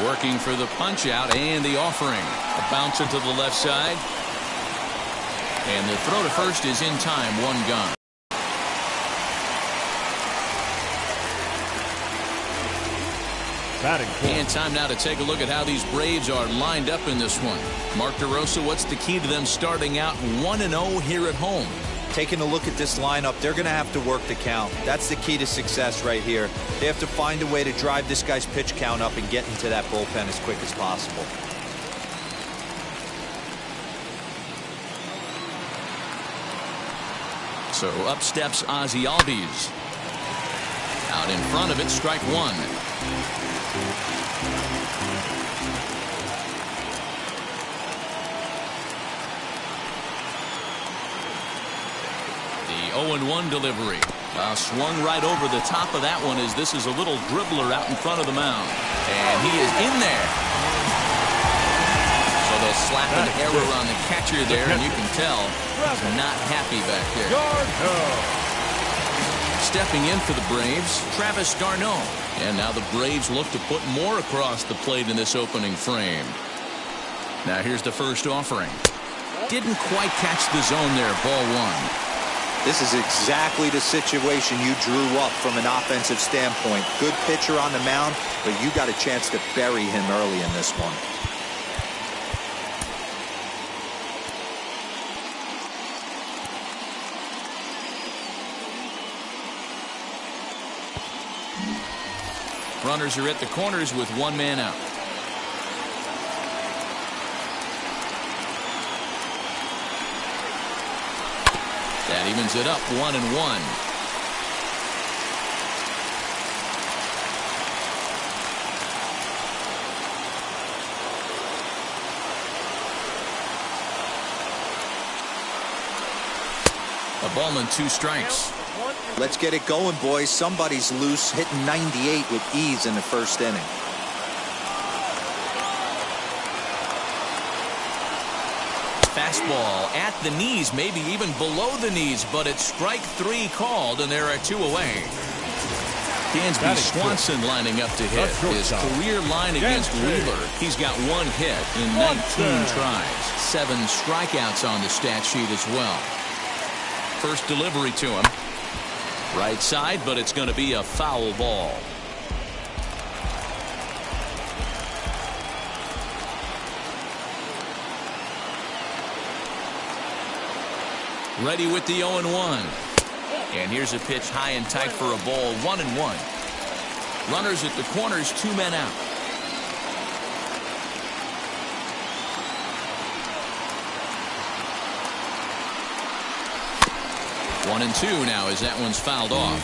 Speaker 2: Working for the punch out and the offering. A bouncer to the left side. And the throw to first is in time. 1 gone. And time now to take a look at how these Braves are lined up in this one. Mark DeRosa, what's the key to them starting out 1-0 here at home?
Speaker 4: Taking a look at this lineup, they're going to have to work the count. That's the key to success right here. They have to find a way to drive this guy's pitch count up and get into that bullpen as quick as possible.
Speaker 2: So up steps Ozzie Albies. Out in front of it, strike 1. The 0-1 delivery. Swung right over the top of that one as this is a little dribbler out in front of the mound. And he is in there. So they'll slap an error on the catcher there, and you can tell he's not happy back there. Stepping in for the Braves, Travis d'Arnaud. And now the Braves look to put more across the plate in this opening frame. Now here's the first offering. Didn't quite catch the zone there. Ball 1.
Speaker 4: This is exactly the situation you drew up from an offensive standpoint. Good pitcher on the mound, but you got a chance to bury him early in this one.
Speaker 2: Runners are at the corners with 1 man out. That evens it up 1-1. A ball and 2 strikes.
Speaker 4: Let's get it going, boys. Somebody's loose, hitting 98 with ease in the first inning.
Speaker 2: Fastball at the knees, maybe even below the knees, but it's strike 3 called, and there are 2 away. Dansby Swanson lining up to hit. His career line against Wheeler. He's got 1 hit in 19 tries. 7 strikeouts on the stat sheet as well. First delivery to him. Right side, but it's going to be a foul ball. Ready with the 0-1. And here's a pitch high and tight for a ball. 1-1. Runners at the corners, 2 men out. One and 2 now as that one's fouled off.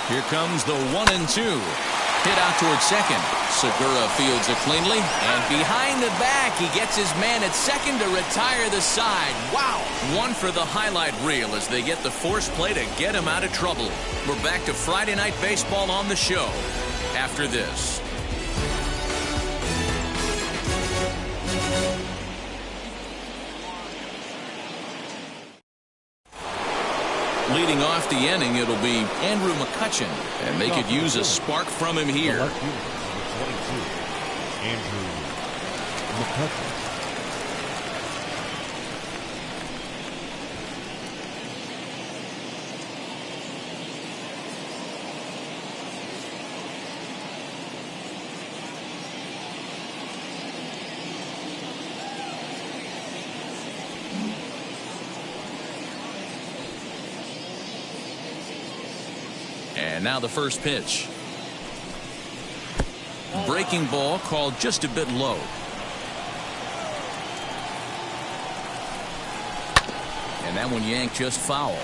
Speaker 2: Here comes the 1-2. Hit out towards second. Segura fields it cleanly. And behind the back, he gets his man at second to retire the side. Wow. One for the highlight reel as they get the force play to get him out of trouble. We're back to Friday Night Baseball on the show after this. Leading off the inning, it'll be Andrew McCutchen, and they could use a spark from him here.
Speaker 3: Andrew McCutchen.
Speaker 2: And now the first pitch. Breaking ball called just a bit low. And that one yanked just foul.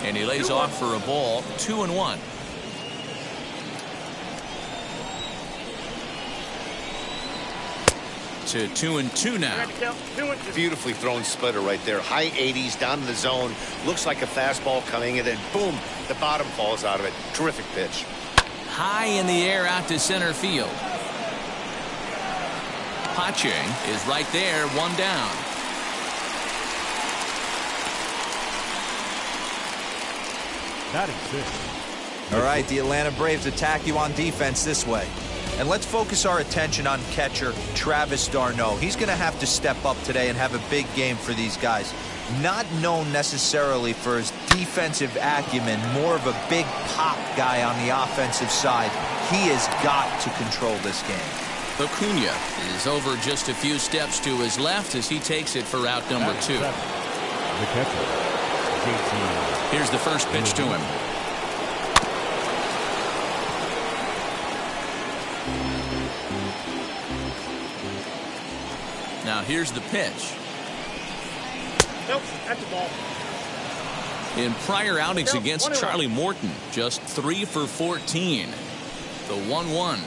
Speaker 2: And he lays off for a ball. 2-1. To 2-2 now.
Speaker 1: Beautifully thrown splitter right there. High 80s down in the zone. Looks like a fastball coming, and then boom, the bottom falls out of it. Terrific pitch.
Speaker 2: High in the air out to center field. Pache is right there, one down.
Speaker 3: That is it.
Speaker 4: All right, the Atlanta Braves attack you on defense this way. And let's focus our attention on catcher Travis d'Arnaud. He's going to have to step up today and have a big game for these guys. Not known necessarily for his defensive acumen, more of a big pop guy on the offensive side. He has got to control this game.
Speaker 2: Acuna is over just a few steps to his left as he takes it for out number 2.
Speaker 3: The catcher, JT.
Speaker 2: Here's the first pitch to him. Now here's the pitch.
Speaker 11: Nope, that's the ball.
Speaker 2: In prior outings against Charlie Morton, just 3 for 14. The 1-1.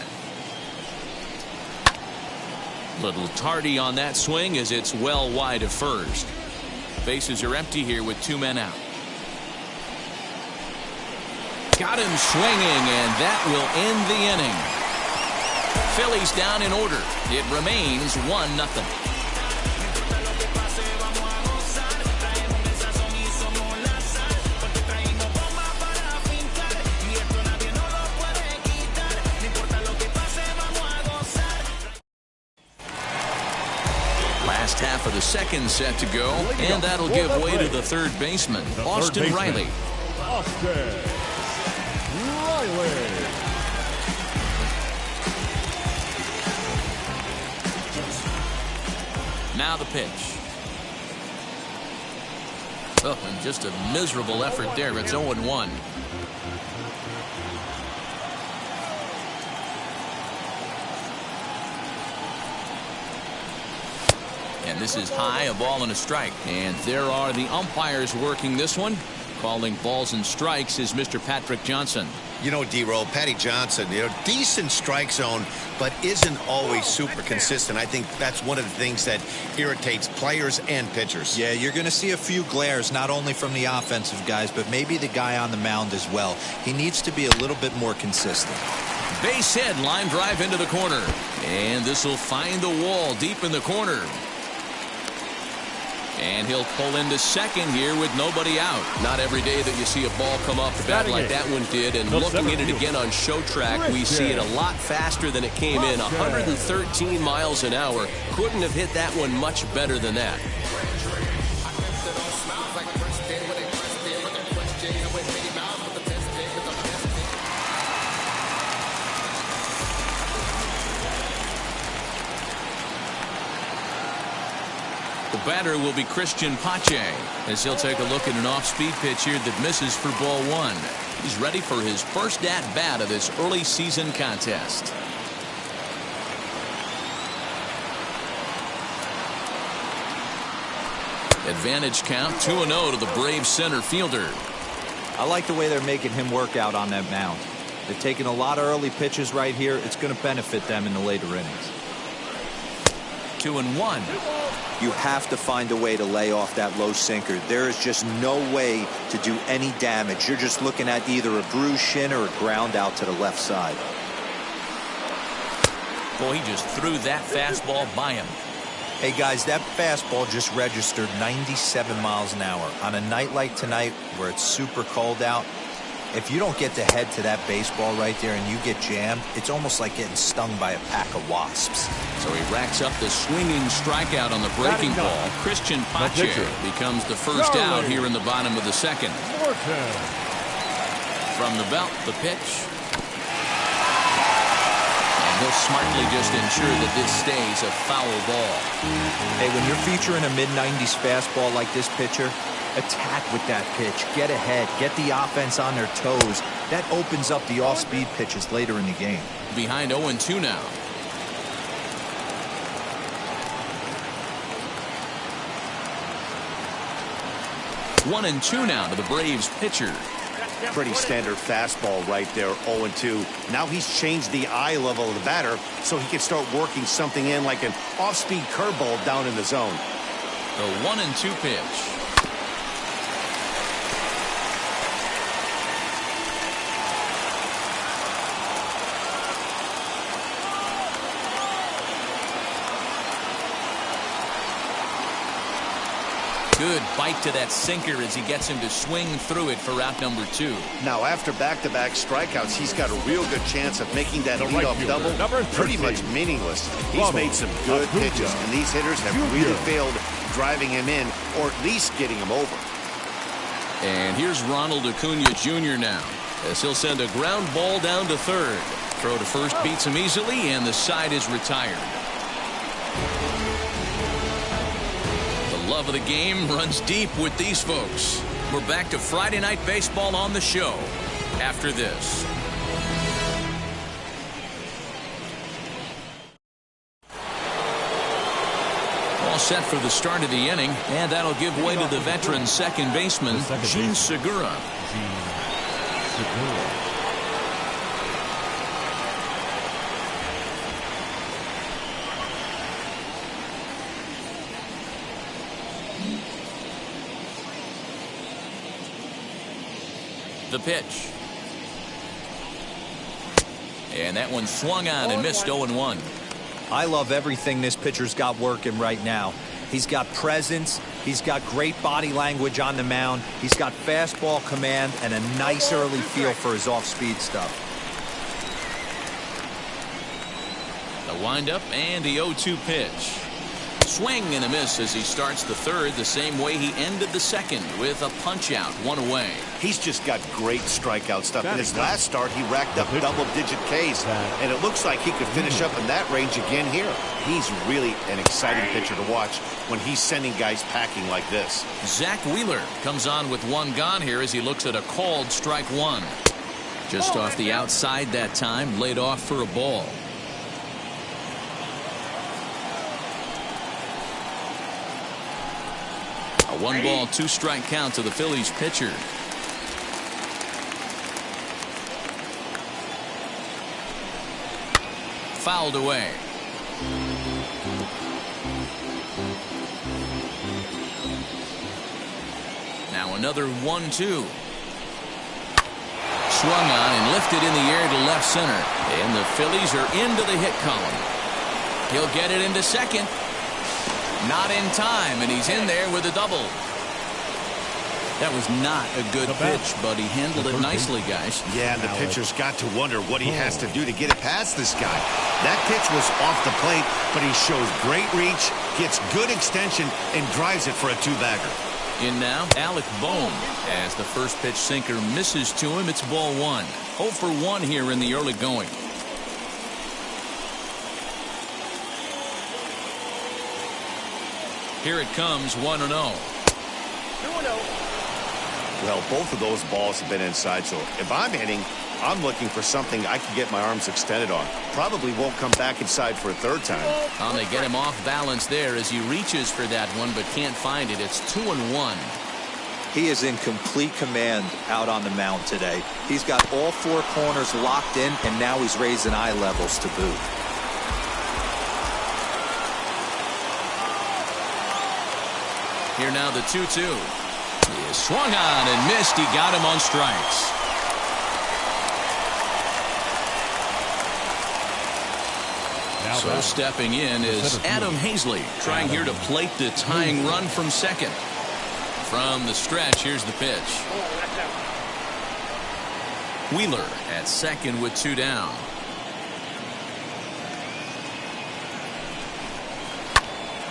Speaker 2: Little tardy on that swing as it's well wide of first. Bases are empty here with 2 men out. Got him swinging, and that will end the inning. Phillies down in order. It remains 1-0. Last half of the second set to go, and that'll give way to the third baseman, Austin Riley.
Speaker 3: Austin Riley.
Speaker 2: Now the pitch. Oh, and just a miserable effort there. It's 0-1. And this is high, a ball and a strike. And there are the umpires working this one. Calling balls and strikes is Mr. Patrick Johnson.
Speaker 1: You know, D-Roll, Patty Johnson, decent strike zone, but isn't always super consistent. I think that's one of the things that irritates players and pitchers.
Speaker 4: Yeah, you're going to see a few glares, not only from the offensive guys, but maybe the guy on the mound as well. He needs to be a little bit more consistent.
Speaker 2: Base hit, line drive into the corner. And this will find the wall deep in the corner. And he'll pull into second here with nobody out. Not every day that you see a ball come off the bat like that one did. And looking at it again on Show Track, we see it a lot faster than it came in. 113 miles an hour. Couldn't have hit that one much better than that. The batter will be Christian Pache as he'll take a look at an off-speed pitch here that misses for ball 1. He's ready for his first at-bat of this early season contest. Advantage count 2-0 to the Braves center fielder.
Speaker 4: I like the way they're making him work out on that mound. They're taking a lot of early pitches right here. It's going to benefit them in the later innings.
Speaker 2: 2-1.
Speaker 4: You have to find a way to lay off that low sinker. There is just no way to do any damage. You're just looking at either a bruised shin or a ground out to the left side.
Speaker 2: Boy, he just threw that fastball by him.
Speaker 4: Hey guys, that fastball just registered 97 miles an hour. On a night like tonight where it's super cold out, if you don't get the head to that baseball right there and you get jammed, it's almost like getting stung by a pack of wasps.
Speaker 2: So he racks up the swinging strikeout on the breaking ball. Christian Pache becomes the first out here in the bottom of the second. From the belt, the pitch. And he'll smartly just ensure that this stays a foul ball.
Speaker 4: Hey, when you're featuring a mid-90s fastball like this pitcher, attack with that pitch. Get ahead. Get the offense on their toes. That opens up the off-speed pitches later in the game.
Speaker 2: Behind 0-2 now. One and two now to the Braves pitcher.
Speaker 1: Pretty standard fastball right there, 0-2. Now he's changed the eye level of the batter so he can start working something in like an off-speed curveball down in the zone.
Speaker 2: The 1-2 pitch. Good bite to that sinker as he gets him to swing through it for out number 2.
Speaker 1: Now, after back-to-back strikeouts, he's got a real good chance of making that leadoff double pretty much meaningless. He's made some good pitches, and these hitters have really failed driving him in or at least getting him over.
Speaker 2: And here's Ronald Acuna Jr. now as he'll send a ground ball down to third. Throw to first beats him easily, and the side is retired. Love of the game runs deep with these folks. We're back to Friday Night Baseball on the show after this. All set for the start of the inning, and that'll give way to the veteran second baseman, Jean Segura. The pitch. And that one swung on and missed 0-1.
Speaker 4: I love everything this pitcher's got working right now. He's got presence. He's got great body language on the mound. He's got fastball command and a nice early feel for his off-speed stuff.
Speaker 2: The windup and the 0-2 pitch. Swing and a miss as he starts the third the same way he ended the second with a punch-out, one away.
Speaker 1: He's just got great strikeout stuff. In his last start, he racked up double-digit Ks, and it looks like he could finish up in that range again here. He's really an exciting pitcher to watch when he's sending guys packing like this.
Speaker 2: Zach Wheeler comes on with one gone here as he looks at a called strike one. Just off the outside that time, laid off for a ball. A 1-ball, 2-strike count to the Phillies pitcher. Fouled away. Now another 1-2. Swung on and lifted in the air to left center. And the Phillies are into the hit column. He'll get it into second. Not in time, and he's in there with a double. That was not a good pitch, but he handled it nicely, guys.
Speaker 1: Yeah, and the pitcher's got to wonder what he has to do to get it past this guy. That pitch was off the plate, but he shows great reach, gets good extension, and drives it for a two-bagger.
Speaker 2: In now, Alec Bohm. As the first pitch sinker misses to him, it's ball one. 0 for 1 here in the early going. Here it comes, 1-0.
Speaker 1: Well, both of those balls have been inside, so if I'm hitting, I'm looking for something I can get my arms extended on. Probably won't come back inside for a third time.
Speaker 2: They get him off balance there as he reaches for that one, but can't find it. It's 2-1.
Speaker 4: He is in complete command out on the mound today. He's got all four corners locked in, and now he's raising eye levels to boot.
Speaker 2: Here now the 2-2. He is swung on and missed. He got him on strikes. So stepping in is Adam Hazley, trying here to plate the tying run from second. From the stretch, here's the pitch. Wheeler at second with 2 down.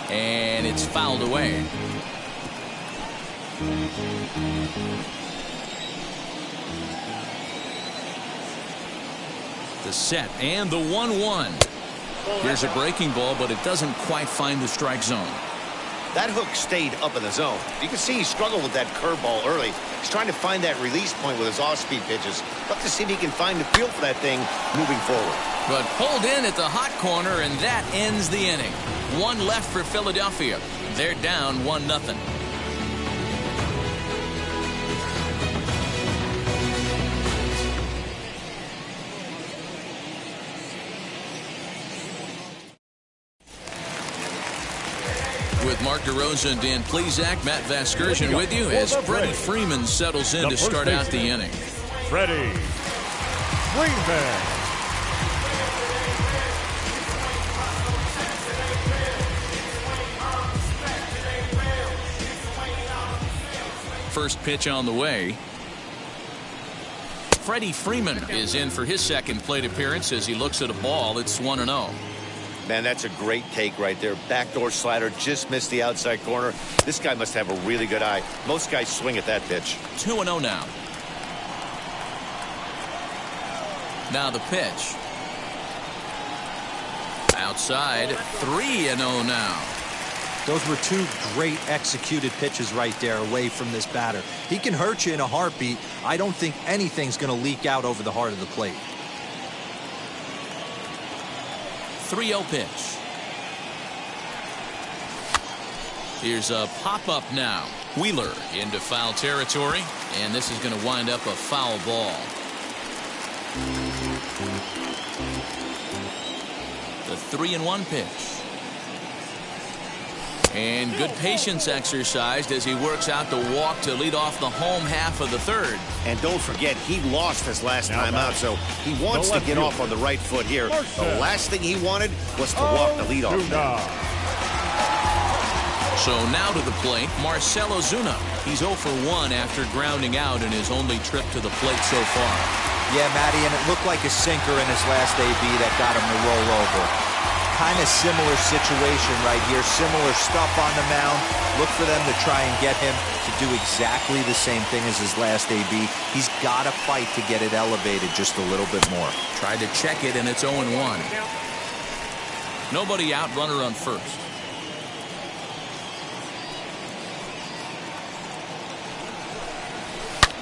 Speaker 2: And it's fouled away. The set and the 1-1. Here's a breaking ball, but it doesn't quite find the strike zone.
Speaker 1: That hook stayed up in the zone. You can see he struggled with that curveball early. He's trying to find that release point with his off-speed pitches. Let's see if he can find the feel for that thing moving forward.
Speaker 2: But pulled in at the hot corner, and that ends the inning. One left for Philadelphia. They're down 1-0. With Mark DeRosa and Dan Plesac, Matt Vasgersian with you as Freddie Freeman settles in to start out the inning.
Speaker 3: Freddie Freeman.
Speaker 2: First pitch on the way. Freddie Freeman is in for his second plate appearance as he looks at a ball. It's 1-0.
Speaker 1: Man, that's a great take right there. Backdoor slider, just missed the outside corner. This guy must have a really good eye. Most guys swing at that pitch.
Speaker 2: 2-0 now. Now the pitch. Outside, 3-0 now.
Speaker 4: Those were two great executed pitches right there away from this batter. He can hurt you in a heartbeat. I don't think anything's going to leak out over the heart of the plate.
Speaker 2: 3-0 pitch. Here's a pop-up now. Wheeler into foul territory, and this is going to wind up a foul ball. The 3-1 pitch. And good patience exercised as he works out the walk to lead off the home half of the third.
Speaker 1: And don't forget, he lost his last time out, so he wants to get off on the right foot here. The last thing he wanted was to walk the leadoff.
Speaker 2: So now to the plate, Marcell Ozuna. He's 0 for 1 after grounding out in his only trip to the plate so far.
Speaker 4: Yeah, Matty, and it looked like a sinker in his last AB that got him to roll over. Kind of similar situation right here. Similar stuff on the mound. Look for them to try and get him to do exactly the same thing as his last AB. He's got to fight to get it elevated just a little bit more.
Speaker 2: Tried to check it, and it's 0-1. Nobody out, runner on first.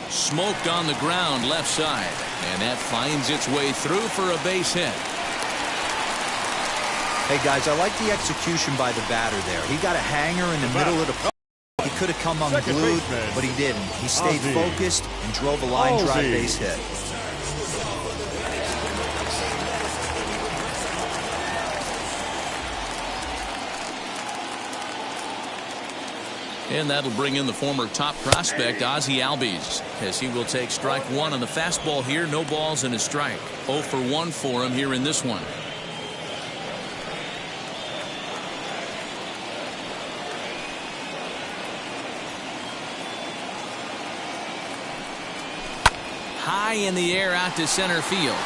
Speaker 2: Smoked on the ground left side, and that finds its way through for a base hit.
Speaker 4: Hey guys, I like the execution by the batter there. He got a hanger in the middle of the plate. He could have come unglued, but he didn't. He stayed focused and drove a line drive base hit.
Speaker 2: And that'll bring in the former top prospect, Ozzie Albies, as he will take strike one on the fastball here. No balls and a strike. 0 for 1 for him here in this one. High in the air out to center field.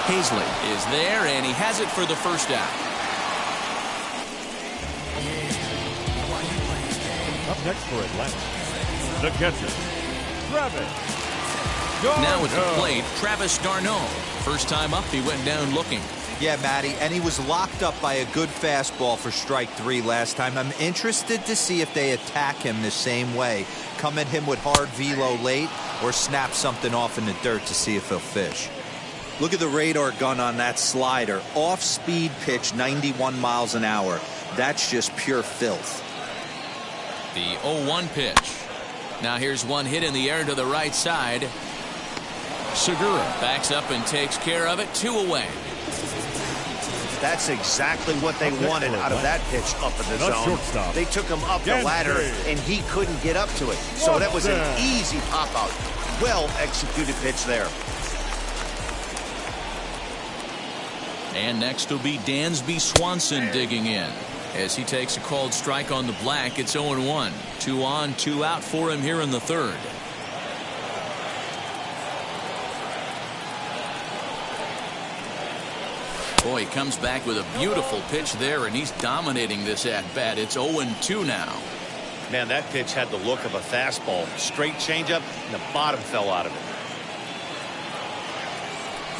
Speaker 2: Hazley is there, and he has it for the first out.
Speaker 3: Up next for Atlanta, the catcher, Travis d'Arnaud.
Speaker 2: Now at the plate, Travis d'Arnaud. First time up, he went down looking.
Speaker 4: Yeah, Matty, and he was locked up by a good fastball for strike 3 last time. I'm interested to see if they attack him the same way. Come at him with hard velo late or snap something off in the dirt to see if he'll fish. Look at the radar gun on that slider. Off-speed pitch, 91 miles an hour. That's just pure filth.
Speaker 2: The 0-1 pitch. Now here's one hit in the air to the right side. Segura backs up and takes care of it. 2 away.
Speaker 1: That's exactly what they wanted out of that pitch up in the zone. They took him up the ladder, and he couldn't get up to it. So that was an easy pop-out. Well-executed pitch there.
Speaker 2: And next will be Dansby Swanson digging in. As he takes a called strike on the black, it's 0-1. 2 on, 2 out for him here in the third. Boy, he comes back with a beautiful pitch there, and he's dominating this at-bat. It's 0-2 now.
Speaker 1: Man, that pitch had the look of a fastball. Straight changeup, and the bottom fell out of it.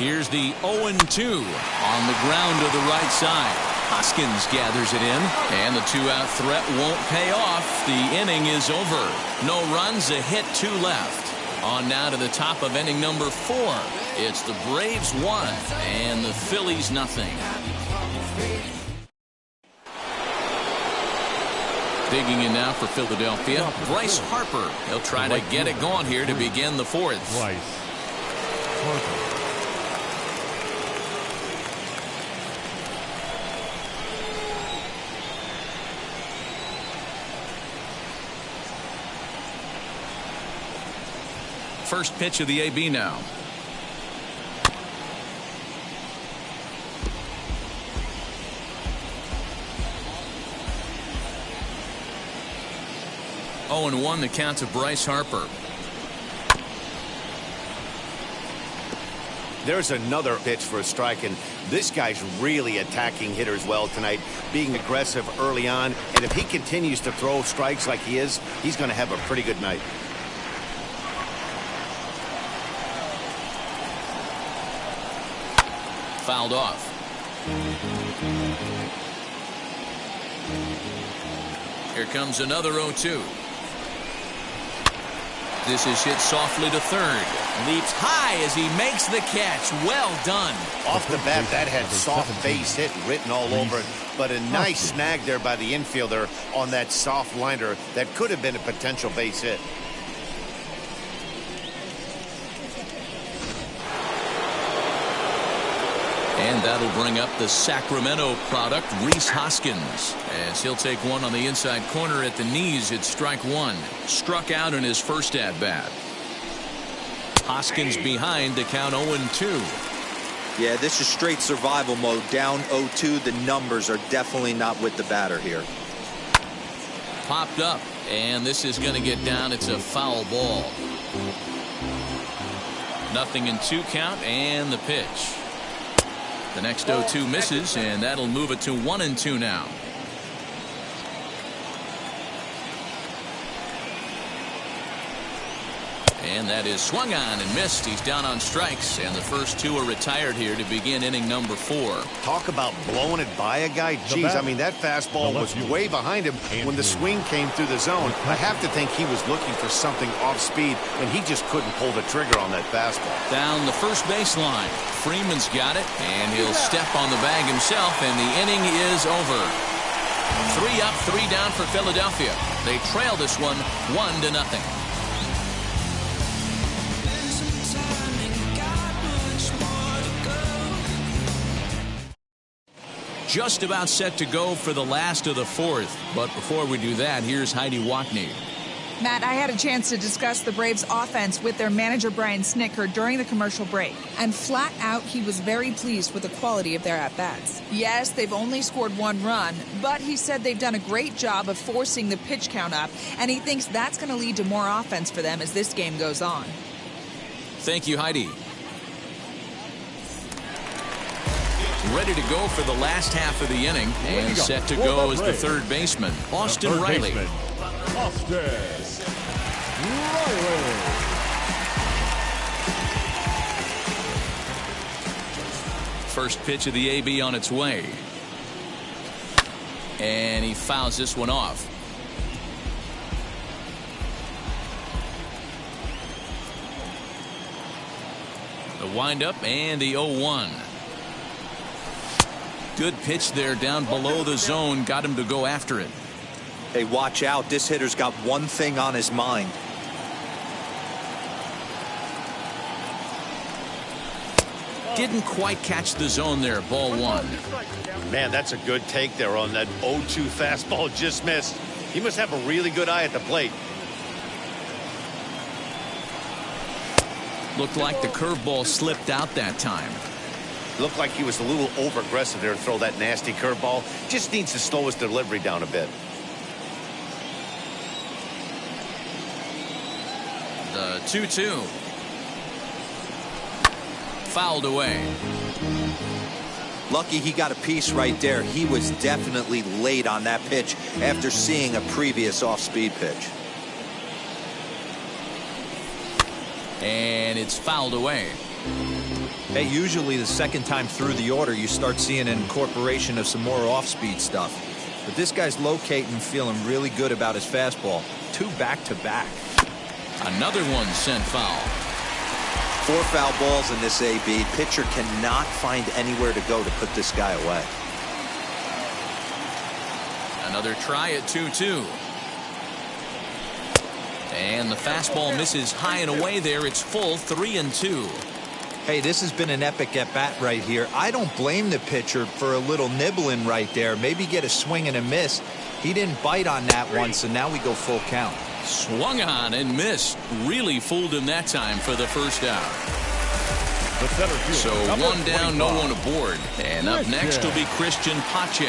Speaker 2: Here's the 0-2 on the ground to the right side. Hoskins gathers it in, and the 2-out threat won't pay off. The inning is over. No runs, a hit, 2 left. On now to the top of inning number 4. It's the Braves 1 and the Phillies nothing. Digging in now for Philadelphia, Bryce Harper. He'll try to get it going here to begin the 4th.
Speaker 3: Bryce Harper.
Speaker 2: First pitch of the AB now. Oh, and 1 the count to Bryce Harper.
Speaker 1: There's another pitch for a strike, and this guy's really attacking hitters well tonight, being aggressive early on. And if he continues to throw strikes like he is, he's going to have a pretty good night.
Speaker 2: Fouled off. Here comes another 0-2. This is hit softly to third. Leaps high as he makes the catch. Well done.
Speaker 1: Off the bat, that had soft base hit written all over it, but a nice snag there by the infielder on that soft liner that could have been a potential base hit.
Speaker 2: And that'll bring up the Sacramento product, Rhys Hoskins, as he'll take one on the inside corner at the knees. It's strike 1. Struck out in his first at-bat. Hoskins behind to count 0-2.
Speaker 4: Yeah, this is straight survival mode. Down 0-2. The numbers are definitely not with the batter here.
Speaker 2: Popped up, and this is going to get down. It's a foul ball. 0-2 count, and the pitch. The next 0-2 misses, and that'll move it to 1-2 now. And that is swung on and missed. He's down on strikes, and the first 2 are retired here to begin inning number 4.
Speaker 1: Talk about blowing it by a guy. Geez, I mean, that fastball was way behind him when the swing came through the zone. I have to think he was looking for something off speed, and he just couldn't pull the trigger on that fastball.
Speaker 2: Down the first baseline. Freeman's got it, and he'll step on the bag himself, and the inning is over. 3 up, 3 down for Philadelphia. They trail this one 1-0. Just about set to go for the last of the 4th. But before we do that, here's Heidi Watney.
Speaker 12: Matt, I had a chance to discuss the Braves offense with their manager Brian Snitker during the commercial break. And flat out, he was very pleased with the quality of their at-bats. Yes, they've only scored 1 run, but he said they've done a great job of forcing the pitch count up, and he thinks that's going to lead to more offense for them as this game goes on.
Speaker 2: Thank you, Heidi. Ready to go for the last half of the inning, and set to go as the third baseman, Austin Riley.
Speaker 3: Austin Riley.
Speaker 2: First pitch of the AB on its way. And he fouls this one off. The windup and the 0-1. Good pitch there down below the zone. Got him to go after it.
Speaker 4: Hey, watch out. This hitter's got one thing on his mind.
Speaker 2: Didn't quite catch the zone there. Ball one.
Speaker 1: Man, that's a good take there on that 0-2 fastball. Just missed. He must have a really good eye at the plate.
Speaker 2: Looked like the curveball slipped out that time.
Speaker 1: Looked like he was a little over aggressive there to throw that nasty curveball. Just needs to slow his delivery down a bit.
Speaker 2: The 2-2. Fouled away.
Speaker 4: Lucky he got a piece right there. He was definitely late on that pitch after seeing a previous off-speed pitch.
Speaker 2: And it's fouled away.
Speaker 4: Hey, usually the second time through the order you start seeing an incorporation of some more off-speed stuff. But this guy's locating, feeling really good about his fastball. 2 back-to-back.
Speaker 2: Another one sent foul.
Speaker 4: 4 foul balls in this AB. Pitcher cannot find anywhere to go to put this guy away.
Speaker 2: Another try at 2-2. And the fastball misses high and away there. It's full 3-2.
Speaker 4: Hey, this has been an epic at-bat right here. I don't blame the pitcher for a little nibbling right there. Maybe get a swing and a miss. He didn't bite on that one, so now we go full count.
Speaker 2: Swung on and missed. Really fooled him that time for the first out. So 1 down, no one aboard. And up next will be Christian Pache.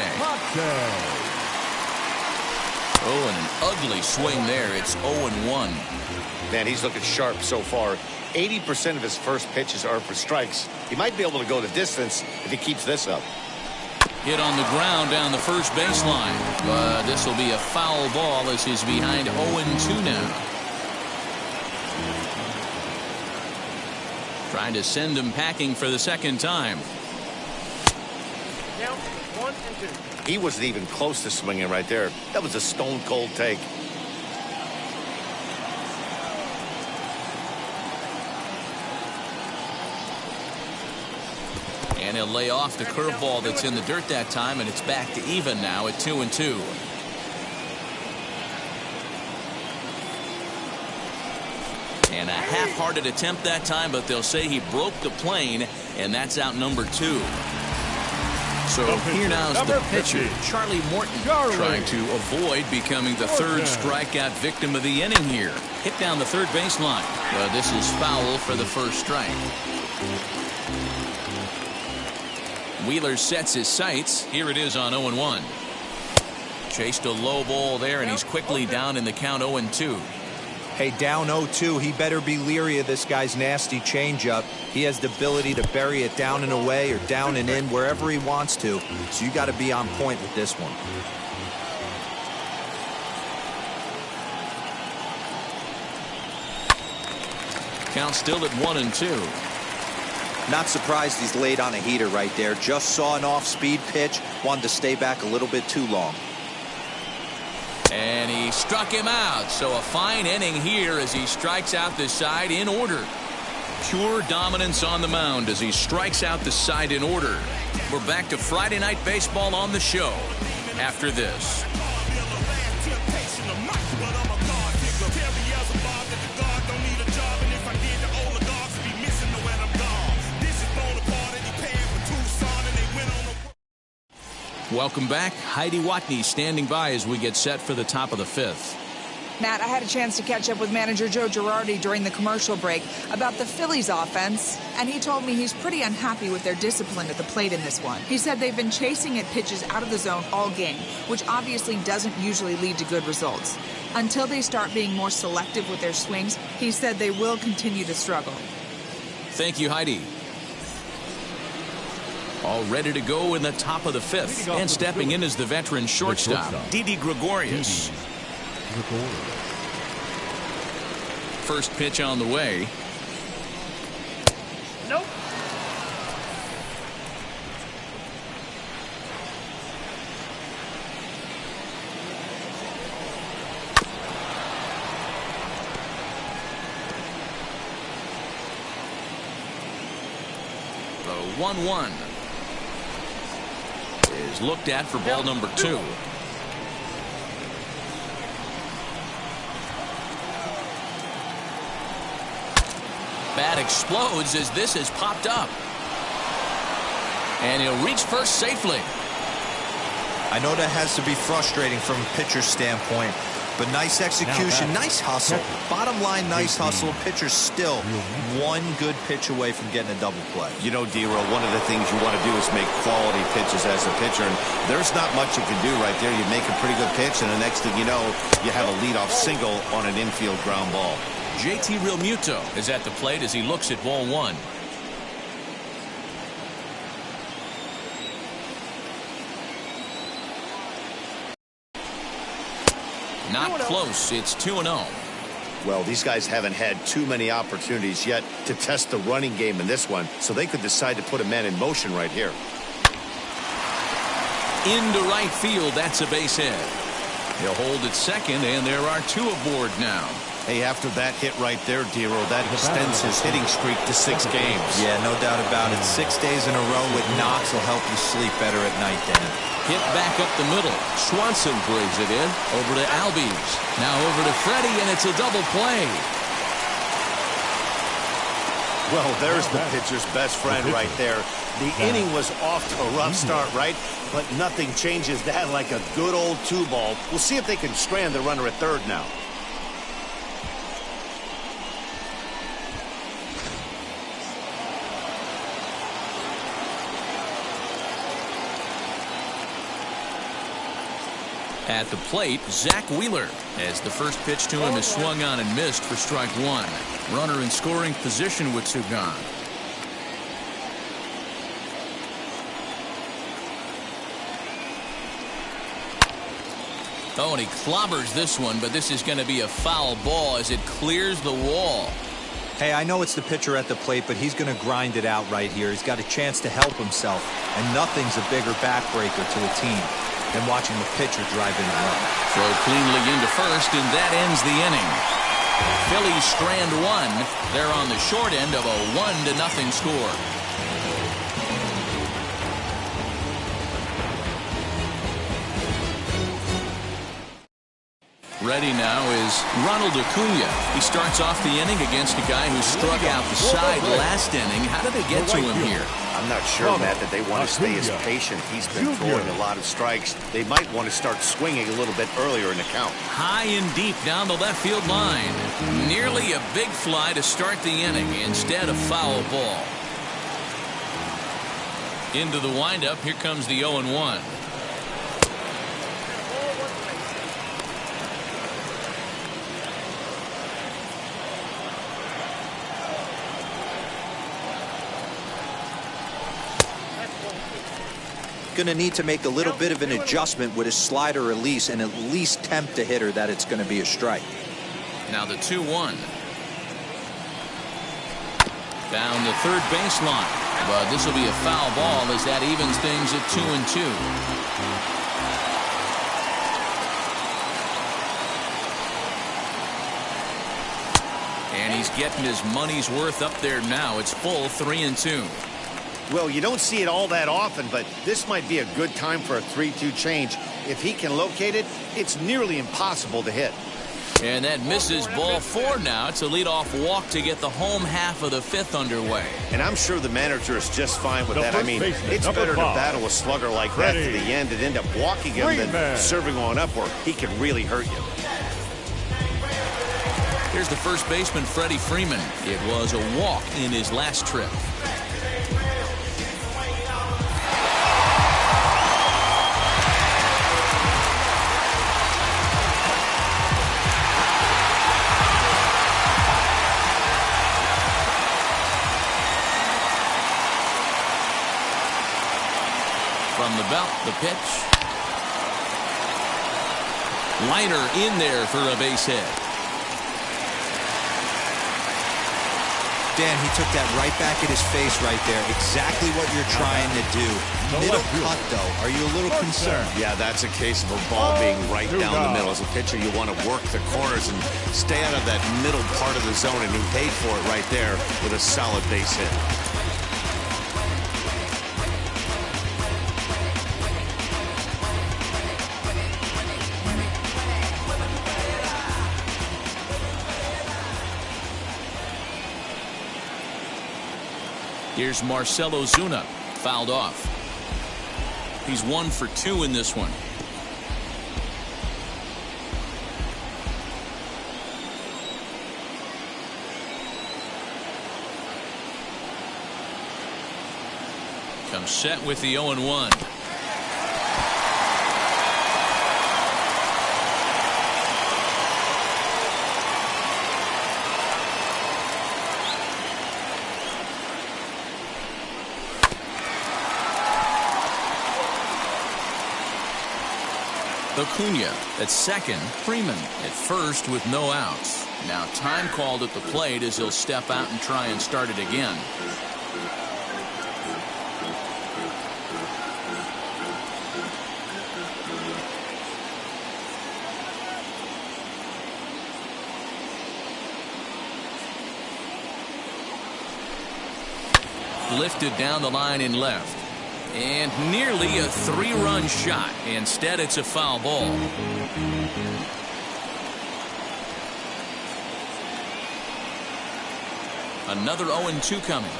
Speaker 2: Oh, and an ugly swing there. It's 0-1.
Speaker 1: Man, he's looking sharp so far. 80% of his first pitches are for strikes. He might be able to go the distance if he keeps this up.
Speaker 2: Hit on the ground down the first baseline. But this will be a foul ball as he's behind 0-2 now. Trying to send him packing for the second time.
Speaker 11: Down 1 and 2.
Speaker 1: He wasn't even close to swinging right there. That was a stone-cold take.
Speaker 2: And he'll lay off the curveball that's in the dirt that time, and it's back to even now at 2-2. And a half-hearted attempt that time, but they'll say he broke the plane, and that's out number 2. So here now's the pitcher, Charlie Morton, trying to avoid becoming the third strikeout victim of the inning here. Hit down the third baseline. But this is foul for the first strike. Wheeler sets his sights. Here it is on 0-1. Chased a low ball there, and he's quickly down in the count 0-2.
Speaker 4: Hey, down 0-2, he better be leery of this guy's nasty changeup. He has the ability to bury it down and away or down and in wherever he wants to. So you got to be on point with this one.
Speaker 2: Count still at 1-2.
Speaker 4: Not surprised he's laid on a heater right there. Just saw an off-speed pitch. Wanted to stay back a little bit too long.
Speaker 2: And he struck him out. So a fine inning here as he strikes out the side in order. Pure dominance on the mound as he strikes out the side in order. We're back to Friday Night Baseball on the show after this. Welcome back. Heidi Watney standing by as we get set for the top of the 5th.
Speaker 12: Matt, I had a chance to catch up with manager Joe Girardi during the commercial break about the Phillies offense, and he told me he's pretty unhappy with their discipline at the plate in this one. He said they've been chasing at pitches out of the zone all game, which obviously doesn't usually lead to good results. Until they start being more selective with their swings, he said they will continue to struggle.
Speaker 2: Thank you, Heidi. All ready to go in the top of the 5th. And stepping in is the veteran shortstop, Didi Gregorius. First pitch on the way.
Speaker 11: Nope.
Speaker 2: 1-1 is looked at for ball number 2. Bat explodes as this has popped up. And he'll reach first safely.
Speaker 4: I know that has to be frustrating from a pitcher's standpoint, but nice execution, nice hustle. Bottom line, nice hustle. Pitcher's still one good pitch away from getting a double play.
Speaker 1: You know, D-Roll, one of the things you want to do is make quality pitches as a pitcher, and there's not much you can do right there. You make a pretty good pitch, and the next thing you know, you have a leadoff single on an infield ground ball.
Speaker 2: JT Realmuto is at the plate as he looks at ball 1. Not close. It's 2-0.
Speaker 1: Well, these guys haven't had too many opportunities yet to test the running game in this one, so they could decide to put a man in motion right here.
Speaker 2: Into right field. That's a base hit. He'll hold at second, and there are 2 aboard now.
Speaker 1: Hey, after that hit right there, Dero, that extends his hitting streak to 6 games.
Speaker 4: Yeah, no doubt about it. 6 days in a row with knocks will help you sleep better at night, Dan.
Speaker 2: Hit back up the middle.
Speaker 10: Swanson brings it in.
Speaker 2: Over to Albies. Now over to Freddie, and it's a double play.
Speaker 1: Well, there's the pitcher's best friend right there. The inning was off to a rough start, right? But nothing changes that like a good old 2-ball. We'll see if they can strand the runner at third now.
Speaker 2: At the plate, Zach Wheeler, as the first pitch to him is swung on and missed for strike 1. Runner in scoring position with 2 gone. Oh, and he clobbers this one, but this is going to be a foul ball as it clears the wall.
Speaker 4: Hey, I know it's the pitcher at the plate, but he's going to grind it out right here. He's got a chance to help himself, and nothing's a bigger backbreaker to a team than watching the pitcher drive in a run.
Speaker 2: Throw cleanly into first, and that ends the inning. Phillies strand 1. They're on the short end of a 1-0 score. Ready now is Ronald Acuna. He starts off the inning against a guy who struck out the side last inning. How did they get to him here?
Speaker 1: I'm not sure, Matt, that they want to stay as patient. He's been throwing a lot of strikes. They might want to start swinging a little bit earlier in the count.
Speaker 2: High and deep down the left field line. Nearly a big fly to start the inning. Instead, a foul ball. Into the windup. Here comes the 0-1.
Speaker 4: Going to need to make a little bit of an adjustment with his slider release and at least tempt a hitter that it's going to be a strike.
Speaker 2: Now the 2-1. Down the third baseline. But this will be a foul ball as that evens things at 2-2. And he's getting his money's worth up there now. It's full 3-2.
Speaker 1: Well, you don't see it all that often, but this might be a good time for a 3-2 change. If he can locate it, it's nearly impossible to hit.
Speaker 2: And that misses ball 4 now. It's a leadoff walk to get the home half of the 5th underway.
Speaker 1: And I'm sure the manager is just fine with that. I mean, it's better to battle a slugger like that to the end and end up walking him than serving on up where he can really hurt you.
Speaker 2: Here's the first baseman, Freddie Freeman. It was a walk in his last trip. From the belt, the pitch. Liner in there for a base hit.
Speaker 4: Dan, he took that right back at his face right there. Exactly what you're trying to do. Middle cut, though. Are you a little concerned?
Speaker 1: Yeah, that's a case of a ball being right down the middle. As a pitcher, you want to work the corners and stay out of that middle part of the zone, and he paid for it right there with a solid base hit.
Speaker 2: Here's Marcell Ozuna, fouled off. He's 1 for 2 in this one. Comes set with the 0-1. Acuna at second, Freeman at first with no outs. Now time called at the plate as he'll step out and try and start it again. Lifted down the line in left. And nearly a 3-run shot. Instead, it's a foul ball. Another 0-2 coming.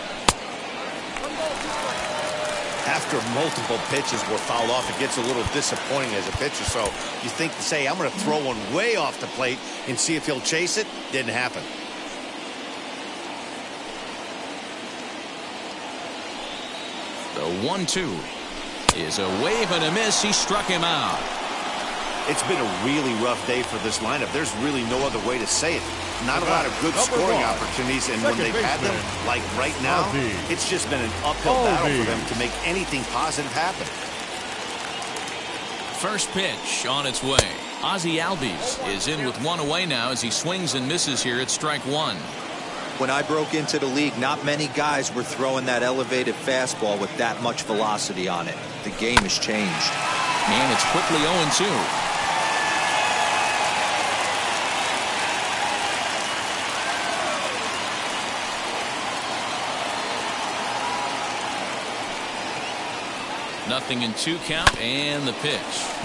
Speaker 1: After multiple pitches were fouled off, it gets a little disappointing as a pitcher. So you think to say, I'm going to throw one way off the plate and see if he'll chase it. Didn't happen. The 1-2 is a wave and a miss. He struck him out. It's been a really rough day for this lineup. There's really no other way to say it. Not a lot of good scoring opportunities, and when they've had them, like right now, it's just been an uphill battle for them to make anything positive happen.
Speaker 2: First pitch on its way. Ozzie Albies is in with 1 away now as he swings and misses here at strike 1.
Speaker 4: When I broke into the league, not many guys were throwing that elevated fastball with that much velocity on it. The game has changed.
Speaker 2: And it's quickly 0-2. Nothing in 2 count, and the pitch.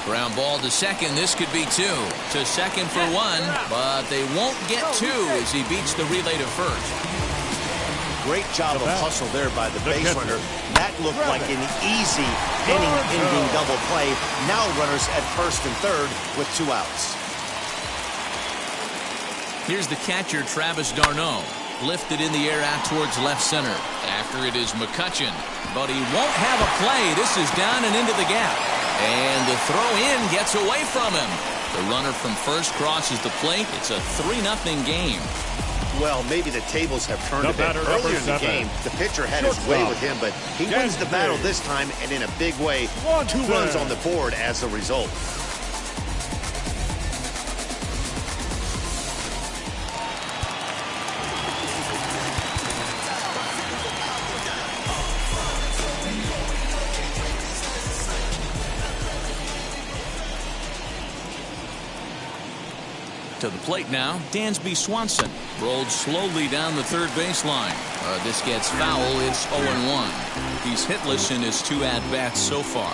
Speaker 2: Ground ball to second. This could be 2. To second for 1, but they won't get 2 as he beats the relay to first.
Speaker 1: Great job of hustle there by the base runner. That looked like an easy inning-ending double play. Now runners at first and third with 2 outs.
Speaker 2: Here's the catcher, Travis d'Arnaud. Lifted in the air out towards left center. After it is McCutchen. But he won't have a play. This is down and into the gap. And the throw in gets away from him. The runner from first crosses the plate. It's a 3-0 game.
Speaker 1: Well, maybe the tables have turned a bit. Earlier in the game, the pitcher had his way with him, but he wins the battle this time, and in a big way. 2 runs on the board as a result.
Speaker 2: To the plate now, Dansby Swanson rolled slowly down the third baseline. This gets foul. It's 0-1. He's hitless in his 2 at-bats so far.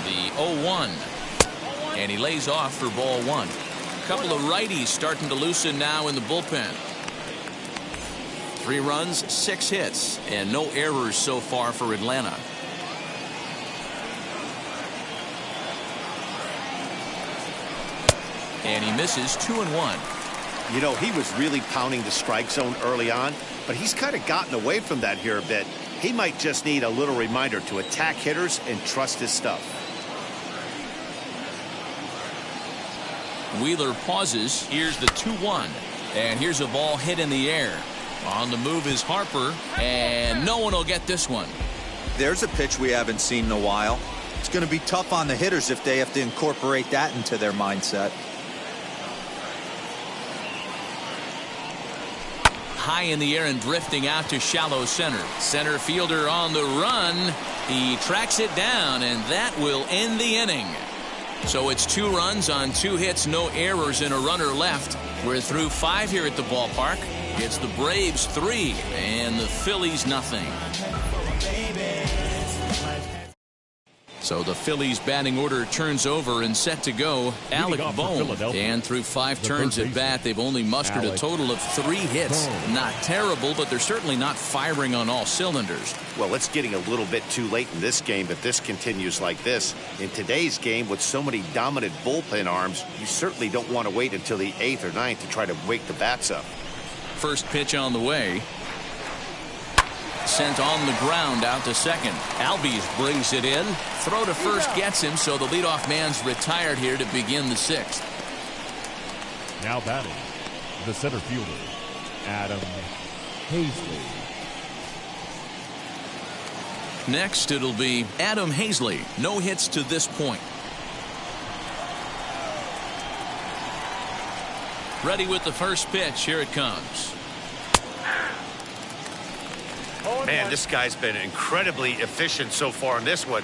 Speaker 2: The 0-1. And he lays off for ball 1. A couple of righties starting to loosen now in the bullpen. 3 runs, 6 hits, and no errors so far for Atlanta. And he misses 2-1.
Speaker 1: You know, he was really pounding the strike zone early on, but he's kind of gotten away from that here a bit. He might just need a little reminder to attack hitters and trust his stuff.
Speaker 2: Wheeler pauses. Here's the 2-1. And here's a ball hit in the air. On the move is Harper, and no one will get this one.
Speaker 4: There's a pitch we haven't seen in a while. It's going to be tough on the hitters if they have to incorporate that into their mindset.
Speaker 2: High in the air and drifting out to shallow center. Center fielder on the run. He tracks it down, and that will end the inning. So it's 2 runs on 2 hits, no errors, and a runner left. We're through 5 here at the ballpark. It's the Braves 3 and the Phillies nothing. So the Phillies batting order turns over and set to go. Alec Bohm. And through 5 turns at bat, they've only mustered a total of 3 hits. Not terrible, but they're certainly not firing on all cylinders.
Speaker 1: Well, it's getting a little bit too late in this game if this continues like this. In today's game, with so many dominant bullpen arms, you certainly don't want to wait until the 8th or 9th to try to wake the bats up.
Speaker 2: First pitch on the way. Sent on the ground out to second. Albies brings it in. Throw to first gets him, so the leadoff man's retired here to begin the 6th.
Speaker 3: Now batting, the center fielder, Adam Hazley.
Speaker 2: Next, it'll be Adam Hazley. No hits to this point. Ready with the first pitch. Here it comes.
Speaker 1: Man, this guy's been incredibly efficient so far in this one,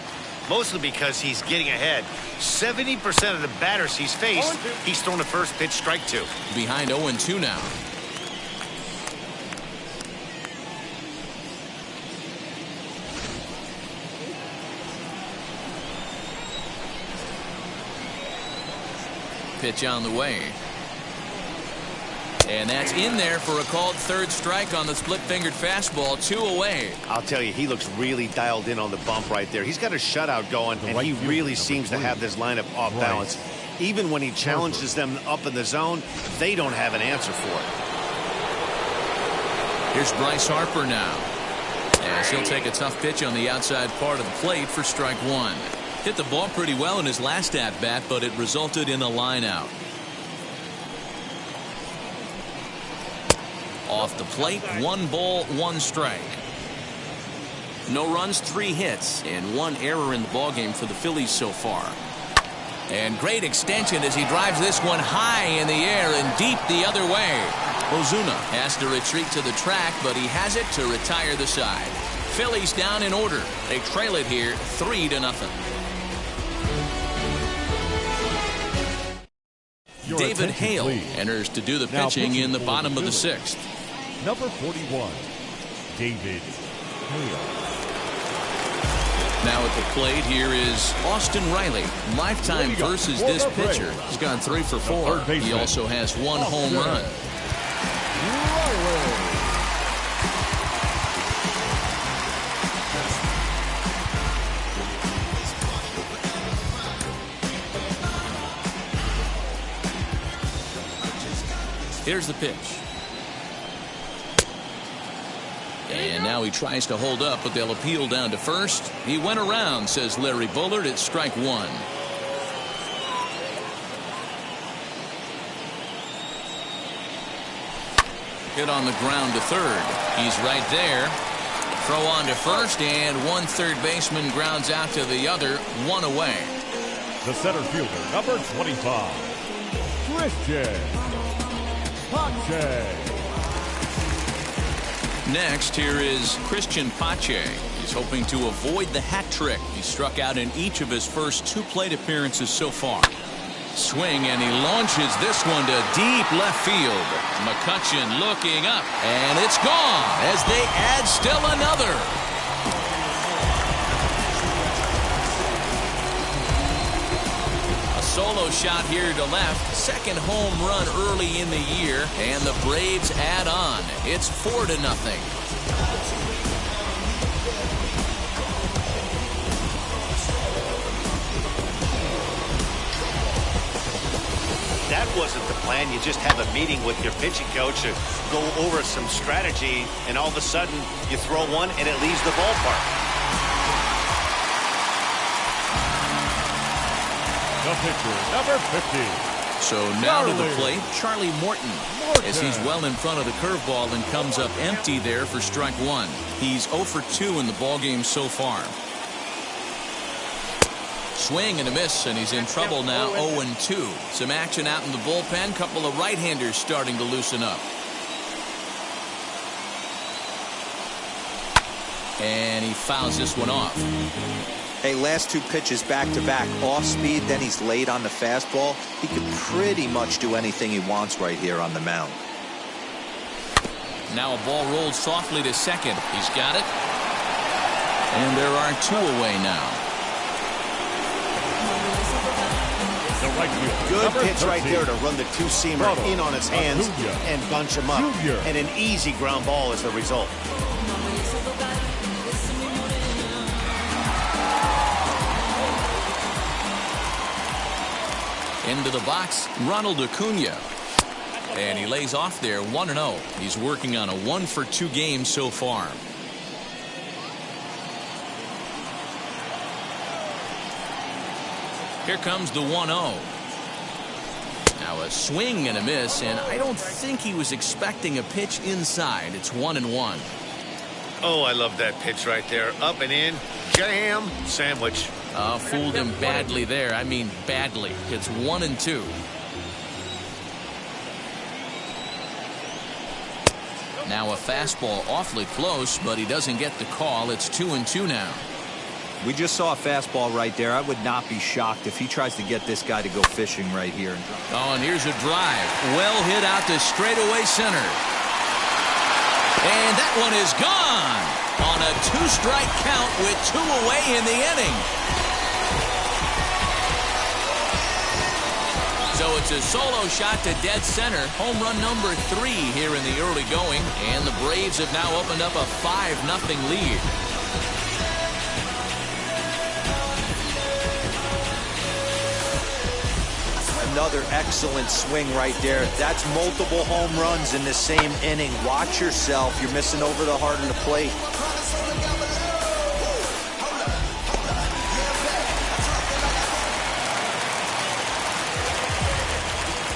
Speaker 1: mostly because he's getting ahead. 70% of the batters he's faced, he's thrown the first pitch strike to.
Speaker 2: Behind 0-2 now. Pitch on the way. And that's in there for a called third strike on the split-fingered fastball. 2 away.
Speaker 1: I'll tell you, he looks really dialed in on the bump right there. He's got a shutout going, and he really seems to have this lineup off balance. Even when he challenges them up in the zone, they don't have an answer for it.
Speaker 2: Here's Bryce Harper now. As he'll take a tough pitch on the outside part of the plate for strike 1. Hit the ball pretty well in his last at-bat, but it resulted in a line out. Off the plate, 1 ball, 1 strike. No runs, 3 hits, and 1 error in the ballgame for the Phillies so far. And great extension as he drives this one high in the air and deep the other way. Ozuna has to retreat to the track, but he has it to retire the side. Phillies down in order. They trail it here 3-0. David Hale enters to do the pitching in the bottom of the 6th.
Speaker 3: Number 41, David Hale.
Speaker 2: Now at the plate, here is Austin Riley. Lifetime versus this pitcher. He's gone 3 for 4. He also has 1 home run. Here's the pitch. And now he tries to hold up, but they'll appeal down to first. He went around, says Larry Bullard. It's strike 1. Hit on the ground to third. He's right there. Throw on to first, and 1 third baseman grounds out to the other. 1 away.
Speaker 3: The center fielder, number 25, Christian Pache.
Speaker 2: Next, here is Christian Pache. He's hoping to avoid the hat trick. He struck out in each of his first 2 plate appearances so far. Swing, and he launches this one to deep left field. McCutchen looking up, and it's gone as they add still another. Solo shot here to left. Second home run early in the year, and the Braves add on. It's 4-0.
Speaker 1: That wasn't the plan. You just have a meeting with your pitching coach to go over some strategy, and all of a sudden you throw one and it leaves the ballpark.
Speaker 3: The pitcher, number 50.
Speaker 2: So now to the plate, Charlie Morton. As he's well in front of the curveball and comes up empty there for strike 1. He's 0 for 2 in the ballgame so far. Swing and a miss, and he's in trouble now. 0-2. Some action out in the bullpen. Couple of right-handers starting to loosen up. And he fouls this one off.
Speaker 4: Hey, last 2 pitches back-to-back, off speed, then he's late on the fastball. He could pretty much do anything he wants right here on the mound.
Speaker 2: Now a ball rolled softly to second. He's got it. And there are 2 away now.
Speaker 3: The right fielder.
Speaker 1: Good
Speaker 3: Number
Speaker 1: pitch right
Speaker 3: 13.
Speaker 1: there to run the two-seamer in on his hands
Speaker 3: Acuna
Speaker 1: and bunch him up.
Speaker 3: Jr.
Speaker 1: And an easy ground ball is the result.
Speaker 2: Into the box, Ronald Acuna. And he lays off there 1-0. He's working on a 1-for-2 game so far. Here comes the 1-0. Now a swing and a miss, and I don't think he was expecting a pitch inside. It's 1-1.
Speaker 1: Oh, I love that pitch right there. Up and in, jam, sandwich.
Speaker 2: Fooled him badly there. I mean badly. It's 1-2. Now a fastball awfully close, but he doesn't get the call. It's 2-2 now.
Speaker 4: We just saw a fastball right there. I would not be shocked if he tries to get this guy to go fishing right here.
Speaker 2: Oh, and here's a drive. Well hit out to straightaway center. And that one is gone on a 2-strike count with 2 away in the inning. So it's a solo shot to dead center. Home run number 3 here in the early going. And the Braves have now opened up a 5-0 lead.
Speaker 4: Another excellent swing right there. That's multiple home runs in the same inning. Watch yourself. You're missing over the heart of the plate.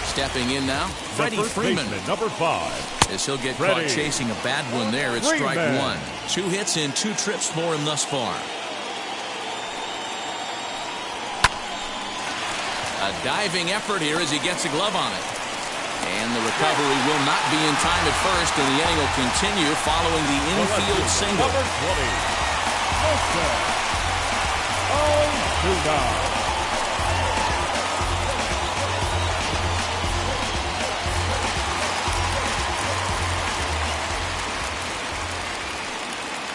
Speaker 2: Stepping in now, Freddie Freeman.
Speaker 3: Number 5.
Speaker 2: As he'll get
Speaker 3: Freddie
Speaker 2: caught chasing a bad one there. It's strike
Speaker 3: Freeman.
Speaker 2: 1. 2 hits and 2 trips for him thus far. A diving effort here as he gets a glove on it. And the recovery will not be in time at first, and the inning will continue following the infield single.
Speaker 3: Number 20. Jose Osuna.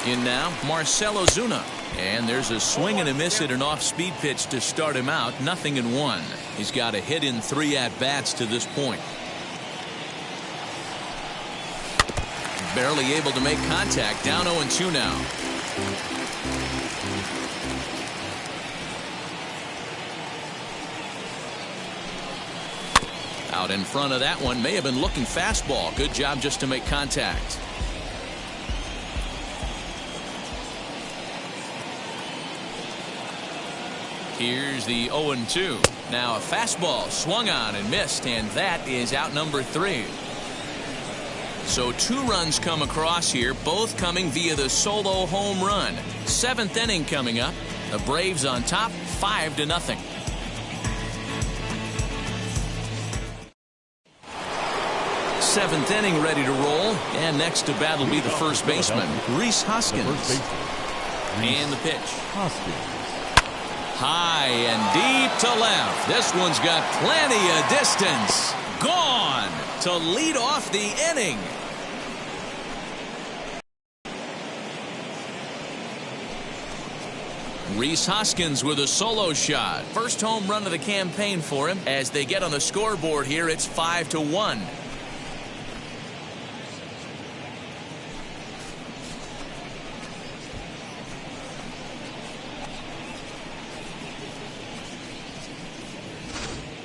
Speaker 2: In now, Marcell Ozuna. And there's a swing and a miss at an off-speed pitch to start him out. 0-1. He's got a hit in 3 at-bats to this point. Barely able to make contact. Down 0-2 now. Out in front of that one. May have been looking fastball. Good job just to make contact. Here's the 0-2. Now a fastball swung on and missed, and that is out number 3. So 2 runs come across here, both coming via the solo home run. 7th inning coming up. The Braves on top, 5-0. Seventh inning ready to roll, and next to bat will be the first baseman, Rhys Hoskins. And the pitch. High and deep to left. This one's got plenty of distance. Gone to lead off the inning. Rhys Hoskins with a solo shot. First home run of the campaign for him. As they get on the scoreboard here, it's 5-1.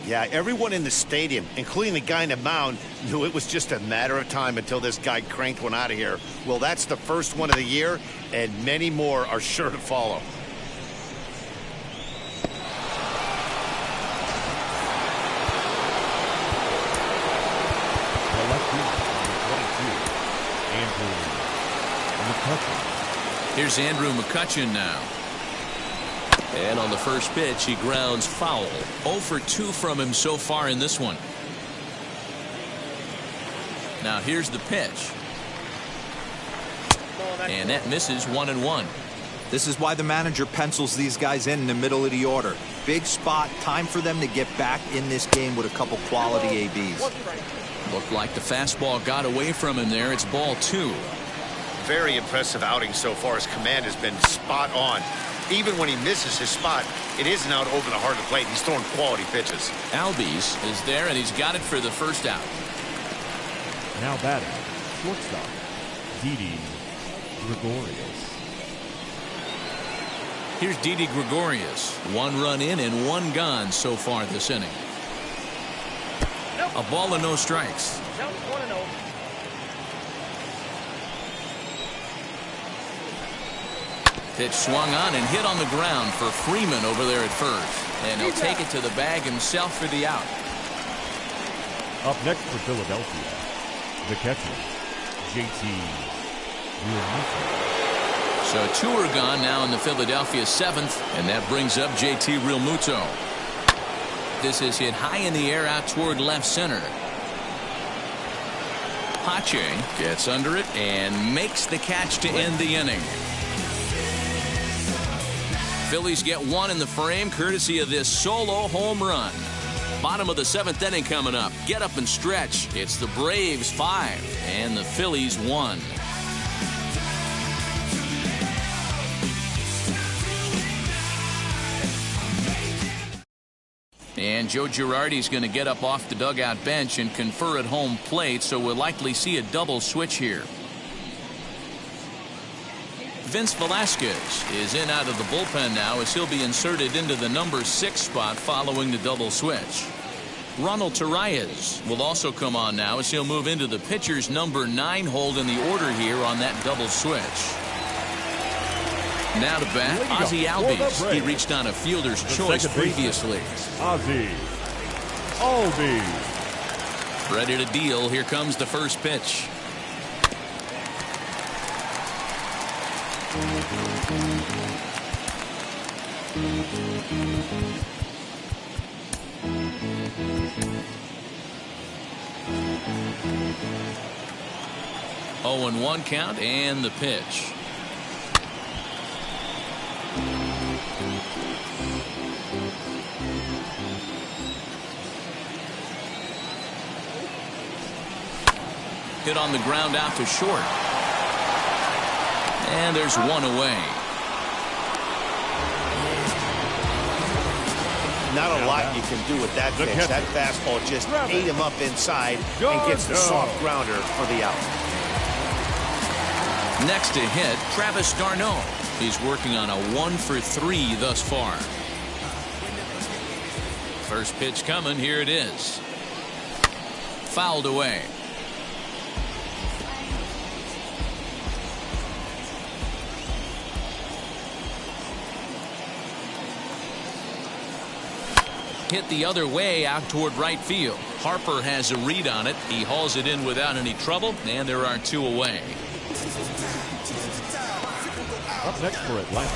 Speaker 1: Yeah, everyone in the stadium, including the guy in the mound, knew it was just a matter of time until this guy cranked one out of here. Well, that's the first one of the year, and many more are sure to follow.
Speaker 2: Here's Andrew McCutchen now.
Speaker 10: And on the first pitch, he grounds foul.
Speaker 2: 0 for 2 from him so far in this one. Now here's the pitch. And that misses 1-1.
Speaker 4: This is why the manager pencils these guys in the middle of the order. Big spot, time for them to get back in this game with a couple quality ABs.
Speaker 2: Looked like the fastball got away from him there. It's ball 2.
Speaker 1: Very impressive outing so far. His command has been spot on. Even when he misses his spot, it isn't out over the heart of the plate. He's throwing quality pitches.
Speaker 2: Albies is there, and he's got it for the first out.
Speaker 3: Now batting, shortstop, Didi Gregorius.
Speaker 2: Here's Didi Gregorius. 1 run in and 1 gone so far this inning. A ball and no strikes.
Speaker 11: Count 1-0.
Speaker 2: Pitch swung on and hit on the ground for Freeman over there at first. And he'll take it to the bag himself for the out.
Speaker 3: Up next for Philadelphia, the catcher, JT Realmuto.
Speaker 2: So 2 are gone now in the Philadelphia 7th, and that brings up JT Realmuto. This is hit high in the air out toward left center. Pache gets under it and makes the catch to end the inning. Phillies get 1 in the frame courtesy of this solo home run. Bottom of the 7th inning coming up. Get up and stretch. It's the Braves 5 and the Phillies 1. And Joe Girardi's going to get up off the dugout bench and confer at home plate, so we'll likely see a double switch here. Vince Velasquez is in out of the bullpen now as he'll be inserted into the number 6 spot following the double switch. Ronald Torreyes will also come on now as he'll move into the pitcher's number 9 hold in the order here on that double switch. Now to bat, Ozzie Albies. He reached on a fielder's choice previously.
Speaker 3: Ozzie Albies.
Speaker 2: Ready to deal. Here comes the first pitch. Oh, and 1 count and the pitch. Hit on the ground out to short. And there's 1 away.
Speaker 1: Not a lot you can do with that pitch. That fastball just ate him up inside and gets the soft grounder for the out.
Speaker 2: Next to hit, Travis d'Arnaud. He's working on a 1 for 3 thus far. First pitch coming. Here it is. Fouled away. Hit the other way out toward right field. Harper has a read on it. He hauls it in without any trouble, and there are 2 away.
Speaker 3: Up next for Atlanta,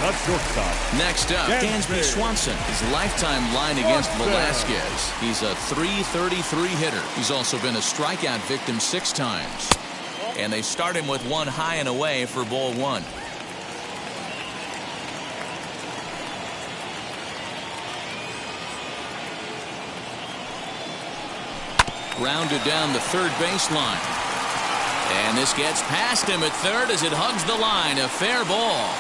Speaker 3: the shortstop.
Speaker 2: Next up, Dansby Swanson. His lifetime line against Velasquez. He's a .333 hitter. He's also been a strikeout victim 6 times. And they start him with 1 high and away for ball 1. Grounded down the third baseline. And this gets past him at third as it hugs the line. A fair ball.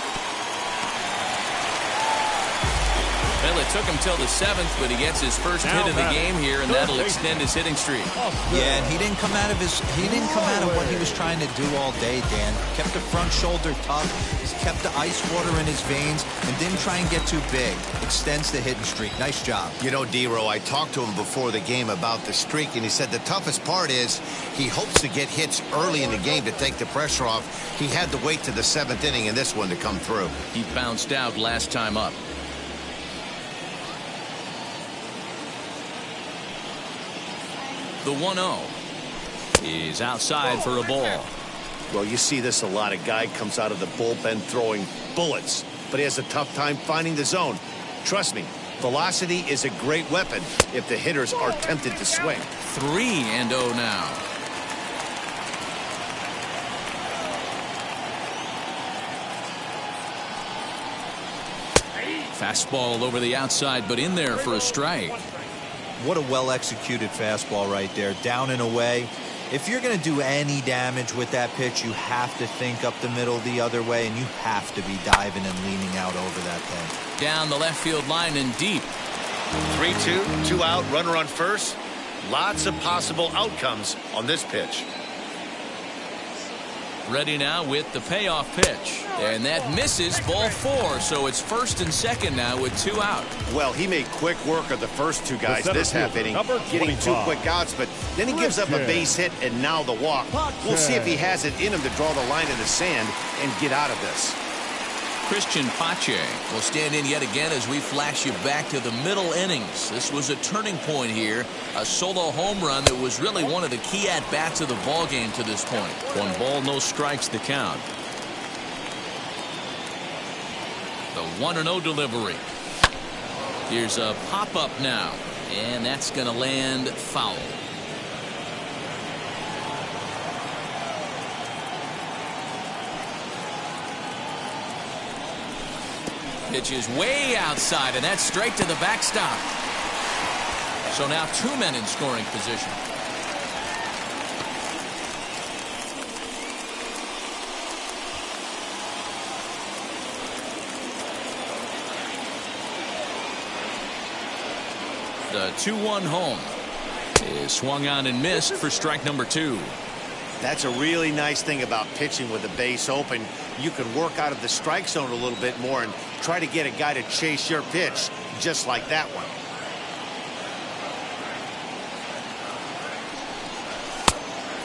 Speaker 2: Well, it took him till the 7th, but he gets his first hit of the game here, and that'll extend his hitting streak.
Speaker 4: Yeah, and he didn't come out of what he was trying to do all day, Dan. Kept the front shoulder tucked, kept the ice water in his veins, and didn't try and get too big. Extends the hitting streak. Nice job.
Speaker 1: You know, D-Row, I talked to him before the game about the streak, and he said the toughest part is he hopes to get hits early in the game to take the pressure off. He had to wait to the 7th inning in this one to come through.
Speaker 2: He bounced out last time up. The 1-0 is outside for a ball.
Speaker 1: Well, you see this a lot. A guy comes out of the bullpen throwing bullets, but he has a tough time finding the zone. Trust me, velocity is a great weapon if the hitters are tempted to swing.
Speaker 2: 3-0 now. Fastball over the outside, but in there for a strike.
Speaker 4: What a well-executed fastball right there. Down and away. If you're going to do any damage with that pitch, you have to think up the middle the other way, and you have to be diving and leaning out over that thing.
Speaker 2: Down the left field line and deep.
Speaker 1: 3-2, 2 out, runner on first. Lots of possible outcomes on this pitch.
Speaker 2: Ready now with the payoff pitch. And that misses, ball 4. So it's first and second now with 2 out.
Speaker 1: Well, he made quick work of the first 2 guys this half inning, getting 2 quick outs, but then he gives up a base hit and now the walk. We'll see if he has it in him to draw the line in the sand and get out of this.
Speaker 2: Christian Pache will stand in yet again as we flash you back to the middle innings. This was a turning point here. A solo home run that was really one of the key at-bats of the ballgame to this point.
Speaker 10: 1 ball, no strikes the count.
Speaker 2: The 1-0 delivery. Here's a pop-up now. And that's going to land foul. Pitch is way outside, and that's straight to the backstop. So now 2 men in scoring position. The 2-1 home is swung on and missed for strike number 2.
Speaker 1: That's a really nice thing about pitching with the base open. You can work out of the strike zone a little bit more and try to get a guy to chase your pitch just like that one.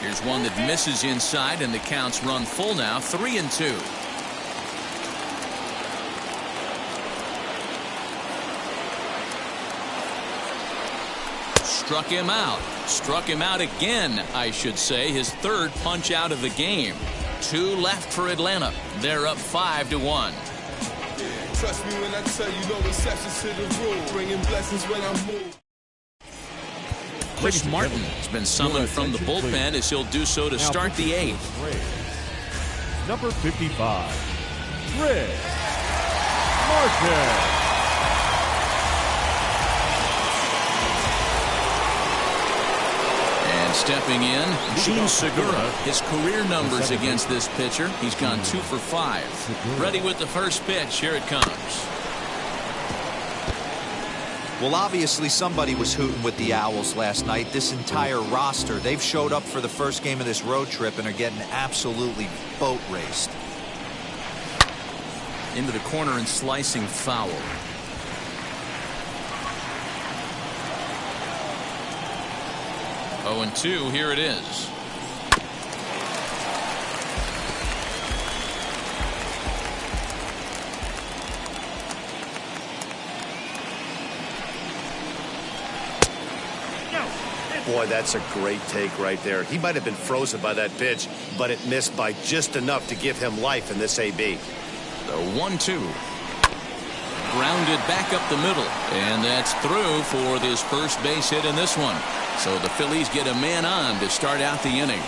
Speaker 2: Here's one that misses inside, and the count's run full now, 3-2. Struck him out. Struck him out again, I should say. His 3rd punch out of the game. 2 left for Atlanta. They're up 5-1.
Speaker 13: Trust me when I tell you no exceptions to the rule. Bringing blessings when I move.
Speaker 2: Chris Martin has been summoned from the bullpen as he'll do so to start the 8th.
Speaker 3: Number 55, Chris Martin.
Speaker 2: Stepping in, Gene Segura. His career numbers against this pitcher. He's gone 2 for 5. Ready with the first pitch. Here it comes.
Speaker 4: Well, obviously somebody was hooting with the Owls last night. This entire roster, they've showed up for the first game of this road trip and are getting absolutely boat raced.
Speaker 2: Into the corner and slicing foul. 0-2, here it is.
Speaker 1: Boy, that's a great take right there. He might have been frozen by that pitch, but it missed by just enough to give him life in this AB.
Speaker 2: The 1-2. Grounded back up the middle, and that's through for this first base hit in this one. So the Phillies get a man on to start out the inning.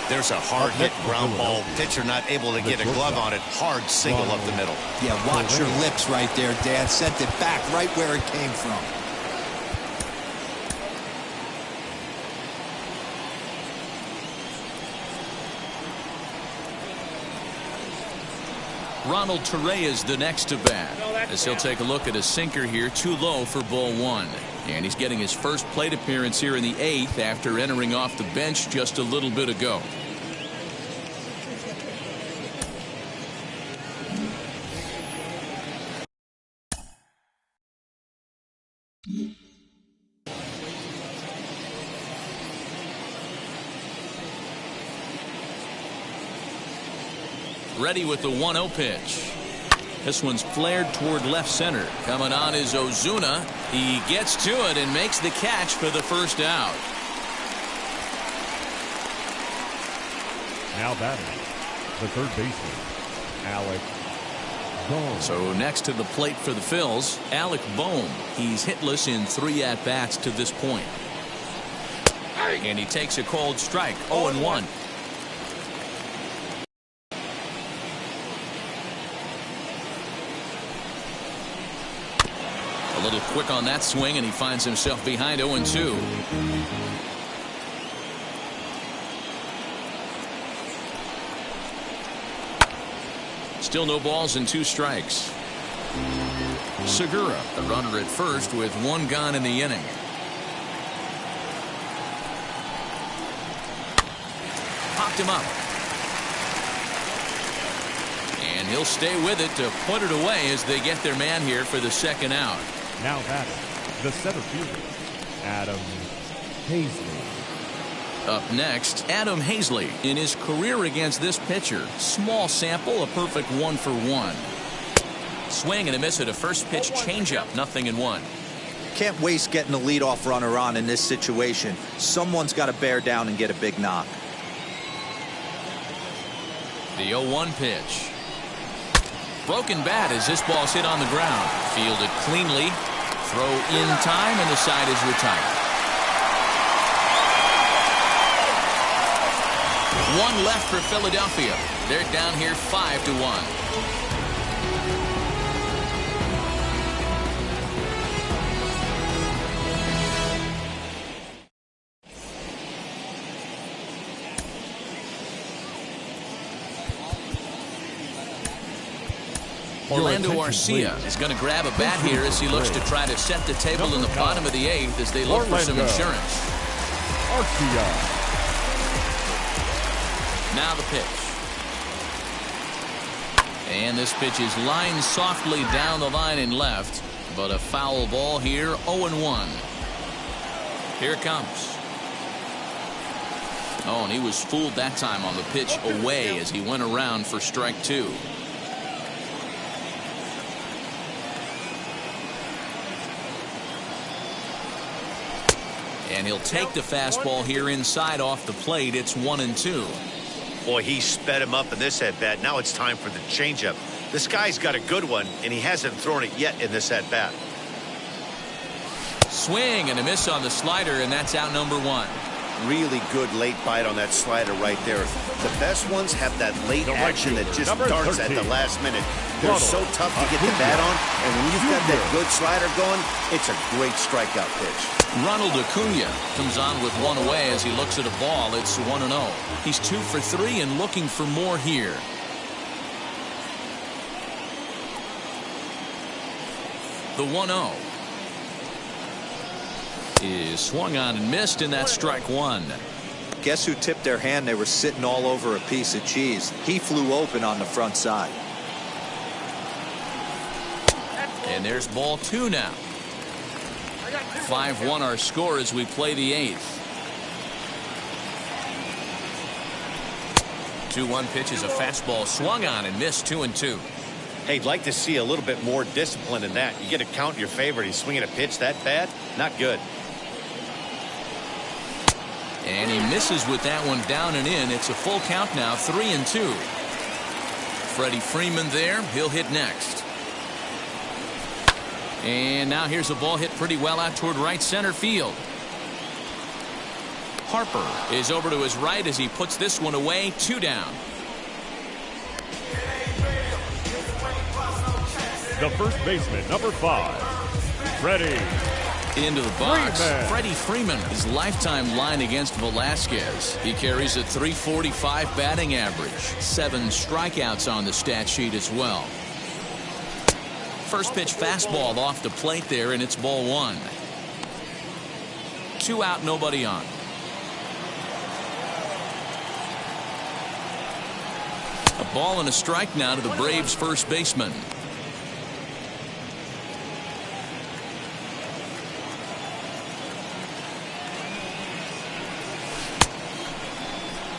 Speaker 1: There's a hard hit ground ball. Pitcher not able to get a glove on it. Hard single up the middle.
Speaker 4: Yeah, watch your lips right there, Dad. Sent it back right where it came from.
Speaker 2: Ronald Torrey is the next to bat, as he'll take a look at a sinker here, too low for ball 1. And he's getting his first plate appearance here in the 8th after entering off the bench just a little bit ago. Ready with the 1-0 pitch. This one's flared toward left center. Coming on is Ozuna. He gets to it and makes the catch for the first out.
Speaker 3: Now batting, the third baseman, Alec Bohm.
Speaker 2: So next to the plate for the Phils, Alec Bohm. He's hitless in 3 at-bats to this point. And he takes a cold strike, 0-1. A little quick on that swing, and he finds himself behind 0-2. Still no balls and 2 strikes. Segura, the runner at first with 1 gone in the inning. Popped him up. And he'll stay with it to put it away as they get their man here for the 2nd out.
Speaker 3: Now batting, the center fielder, Adam Haseley.
Speaker 2: Up next, Adam Haseley. In his career against this pitcher, small sample, a perfect 1 for 1. Swing and a miss at a first pitch changeup, 0-1.
Speaker 4: Can't waste getting the leadoff runner on in this situation. Someone's got to bear down and get a big knock.
Speaker 2: The 0-1 pitch. Broken bat as this ball's hit on the ground. Fielded cleanly. Throw in time, and the side is retired. 1 left for Philadelphia. They're down here 5-1. Orlando Arcia is going to grab a bat here as he looks to try to set the table in the bottom of the 8th as they look for some insurance.
Speaker 3: Arcia.
Speaker 2: Now the pitch. And this pitch is lined softly down the line and left, but a foul ball here, 0-1. Here it comes. Oh, and he was fooled that time on the pitch away as he went around for strike 2. And he'll take the fastball here inside off the plate. It's 1-2.
Speaker 1: Boy, he sped him up in this at-bat. Now it's time for the changeup. This guy's got a good one, and he hasn't thrown it yet in this at-bat.
Speaker 2: Swing and a miss on the slider, and that's out number 1.
Speaker 1: Really good late bite on that slider right there. The best ones have that late action that just darts at the last minute. They're so tough to get the bat on, and when you've got that good slider going, it's a great strikeout pitch.
Speaker 2: Ronald Acuna comes on with 1 away as he looks at a ball. It's 1-0. He's 2 for 3 and looking for more here. The 1-0 is swung on and missed, and that's strike 1.
Speaker 4: Guess who tipped their hand? They were sitting all over a piece of cheese. He flew open on the front side.
Speaker 2: And there's ball 2 now. 5-1 our score as we play the 8th. 2-1 pitch is a fastball swung on and missed, 2-2.
Speaker 1: Hey, I'd like to see a little bit more discipline in that. You get a count in your favor. He's swinging a pitch that bad? Not good.
Speaker 2: And he misses with that one down and in. It's a full count now, 3-2. Freddie Freeman there. He'll hit next. And now here's a ball hit pretty well out toward right center field. Harper is over to his right as he puts this one away. 2 down.
Speaker 3: The first baseman, number 5, Freddie.
Speaker 2: Into the box. Freddie Freeman, his lifetime line against Velasquez. He carries a .345 batting average. 7 strikeouts on the stat sheet as well. First pitch fastball off the plate there, and it's ball 1. 2 out, nobody on. A ball and a strike now to the Braves first baseman.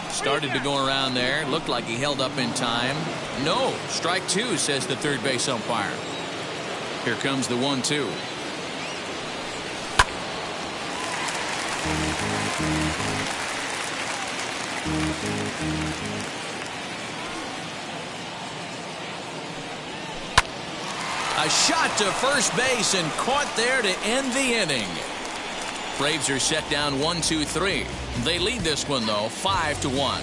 Speaker 2: Started to go around there. Looked like he held up in time. No. Strike 2, says the third base umpire. Here comes the 1-2. A shot to first base and caught there to end the inning. Braves are set down 1-2-3. They lead this one, though, 5-1.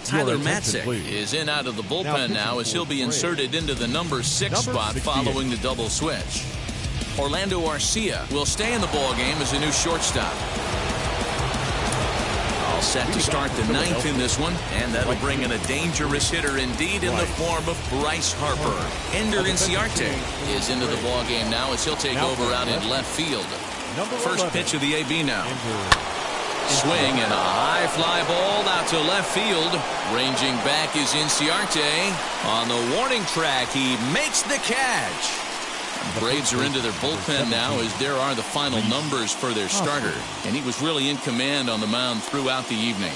Speaker 2: Tyler Matzek is in out of the bullpen now as he'll be inserted into the number 6 spot following the double switch. Orlando Arcia will stay in the ballgame as a new shortstop. All set to start the 9th in this one, and that'll bring in a dangerous hitter indeed in the form of Bryce Harper. Ender Inciarte is into the ballgame now as he'll take over out in left field. First pitch of the AB now. Swing and a high fly ball out to left field. Ranging back is Inciarte. On the warning track, he makes the catch. Braves are into their bullpen now as there are the final numbers for their starter. And he was really in command on the mound throughout the evening.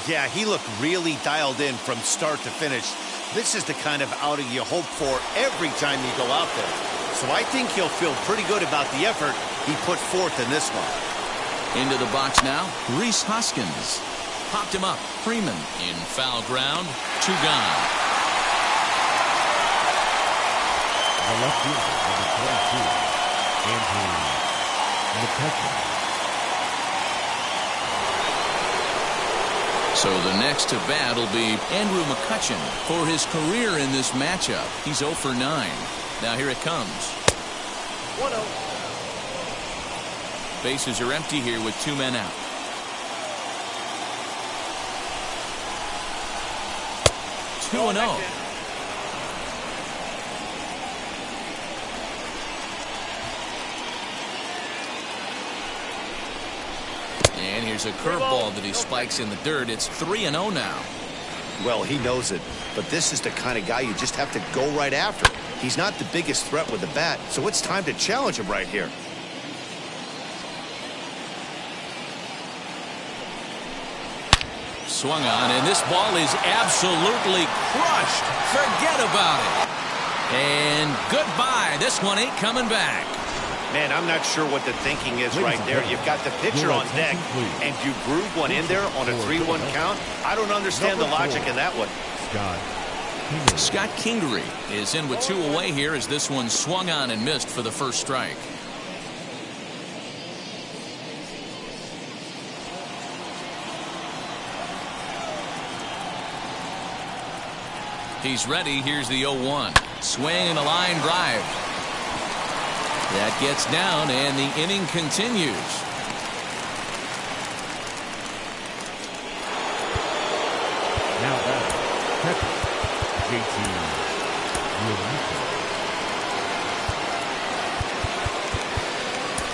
Speaker 1: Yeah, he looked really dialed in from start to finish. This is the kind of outing you hope for every time you go out there. So I think he'll feel pretty good about the effort he put forth in this one.
Speaker 2: Into the box now, Rhys Hoskins. Popped him up. Freeman in foul ground. 2 gone.
Speaker 3: The left fielder, number 22, Andrew McCutchen.
Speaker 2: So the next to bat will be Andrew McCutchen for his career in this matchup. He's 0 for 9. Now here it comes.
Speaker 11: 1-0.
Speaker 2: Bases are empty here with 2 men out. Two 2-0. And here's a curveball that he spikes in the dirt. It's 3-0 now.
Speaker 1: Well, he knows it, but this is the kind of guy you just have to go right after. He's not the biggest threat with the bat, so it's time to challenge him right here.
Speaker 2: Swung on, and this ball is absolutely crushed. Forget about it. And goodbye. This one ain't coming back.
Speaker 1: Man, I'm not sure what the thinking is right there. You've got the pitcher on deck, and you groove one in there on a 3-1 count. I don't understand the logic in that one.
Speaker 2: Scott Kingery is in with 2 away here as this one swung on and missed for the first strike. He's ready. Here's the 0-1. Swing and a line drive. That gets down, and the inning continues.
Speaker 3: Now back, catcher, JT Realmuto.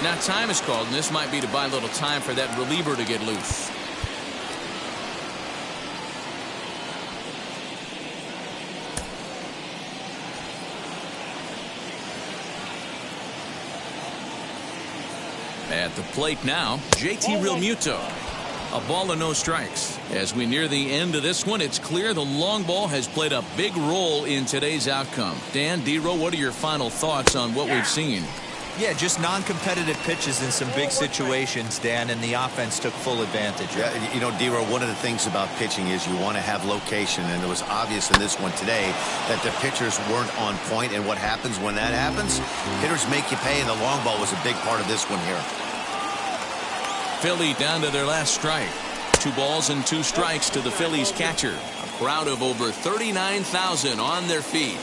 Speaker 2: Now time is called, and this might be to buy a little time for that reliever to get loose. At the plate now, JT Realmuto. A ball and no strikes. As we near the end of this one, it's clear the long ball has played a big role in today's outcome. Dan, D-Row, what are your final thoughts on what we've seen?
Speaker 4: Yeah, just non-competitive pitches in some big situations, Dan, and the offense took full advantage.
Speaker 1: Yeah, you know, D-Row, one of the things about pitching is you want to have location, and it was obvious in this one today that the pitchers weren't on point, and what happens when that happens? Hitters make you pay, and the long ball was a big part of this one here.
Speaker 2: Philly down to their last strike. 2 balls and 2 strikes to the Phillies catcher. A crowd of over 39,000 on their feet.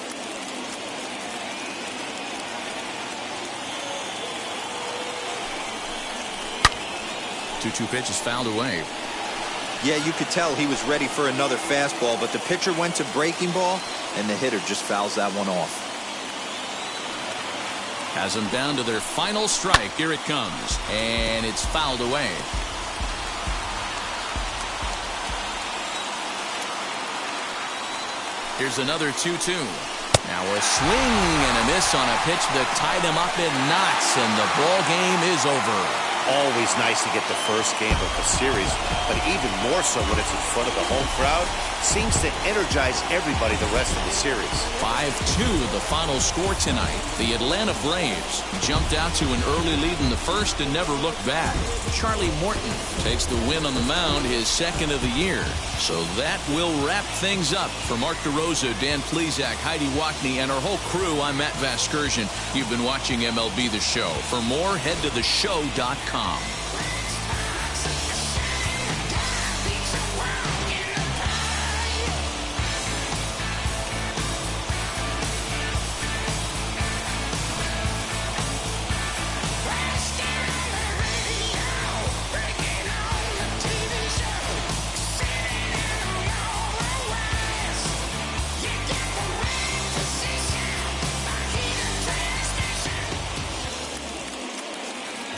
Speaker 2: Two pitch is fouled away.
Speaker 4: Yeah, you could tell he was ready for another fastball, but the pitcher went to breaking ball, and the hitter just fouls that one off.
Speaker 2: Has them down to their final strike. Here it comes, and it's fouled away. Here's another 2-2. Now a swing and a miss on a pitch that tied him up in knots, and the ball game is over.
Speaker 1: Always nice to get the first game of the series, but even more so when it's in front of the home crowd. Seems to energize everybody the rest of the series.
Speaker 2: 5-2 the final score tonight. The Atlanta Braves jumped out to an early lead in the first and never looked back. Charlie Morton takes the win on the mound, his second of the year. So that will wrap things up. For Mark DeRosa, Dan Plesac, Heidi Watney, and our whole crew, I'm Matt Vasgersian. You've been watching MLB The Show. For more, head to theshow.com.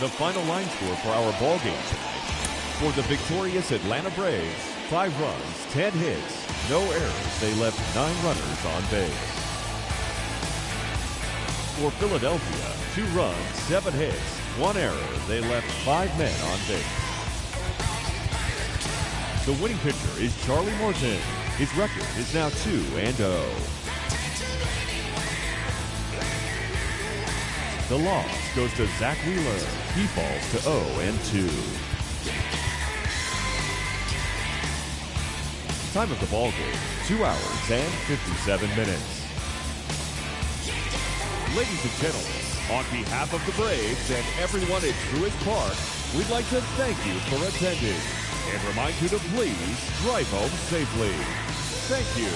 Speaker 3: The final line score for our ball game tonight. For the victorious Atlanta Braves, 5 runs, 10 hits, no errors. They left 9 runners on base. For Philadelphia, 2 runs, 7 hits, 1 error. They left 5 men on base. The winning pitcher is Charlie Morton. His record is now 2-0. The loss goes to Zach Wheeler. He falls to 0-2. Time of the ball game, 2 hours and 57 minutes. Ladies and gentlemen, on behalf of the Braves and everyone at Truist Park, we'd like to thank you for attending and remind you to please drive home safely. Thank you.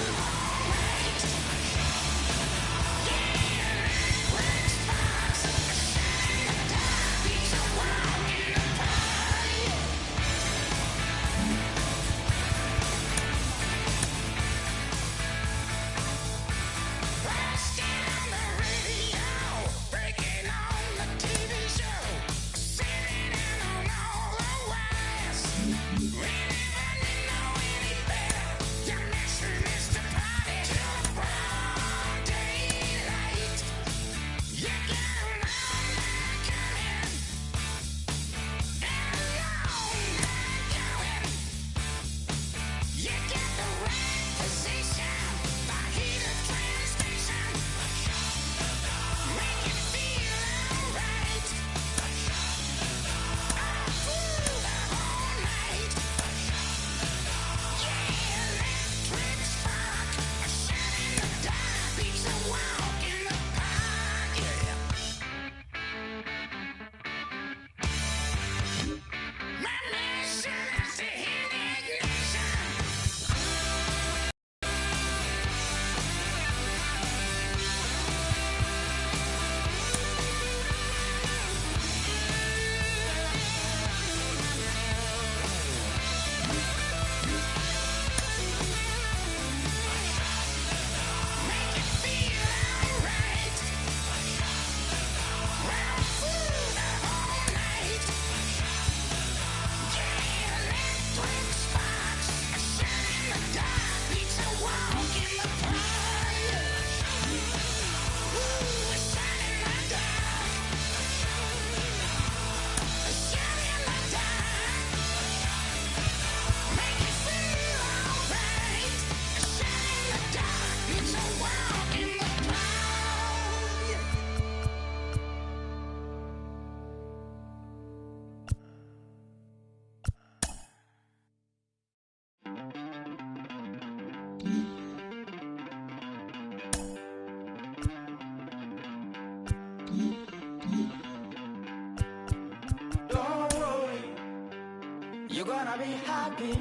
Speaker 14: You're gonna be happy.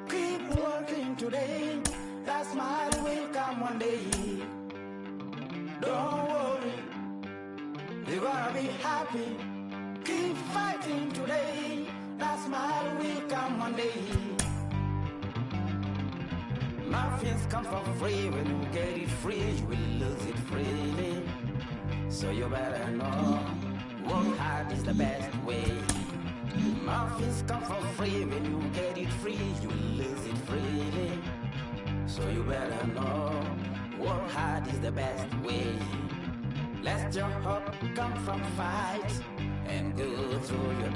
Speaker 14: Keep working today. That smile will come one day. Don't worry. You're gonna be happy. Keep fighting today. That smile will come one day. Nothing's come for free. When you get it free, you will lose it freely. So you better know, work hard is the best way. Nothing's come for free. When you get it free, you will lose it freely. So you better know, work hard is the best way. Let your hope come from fight and go through your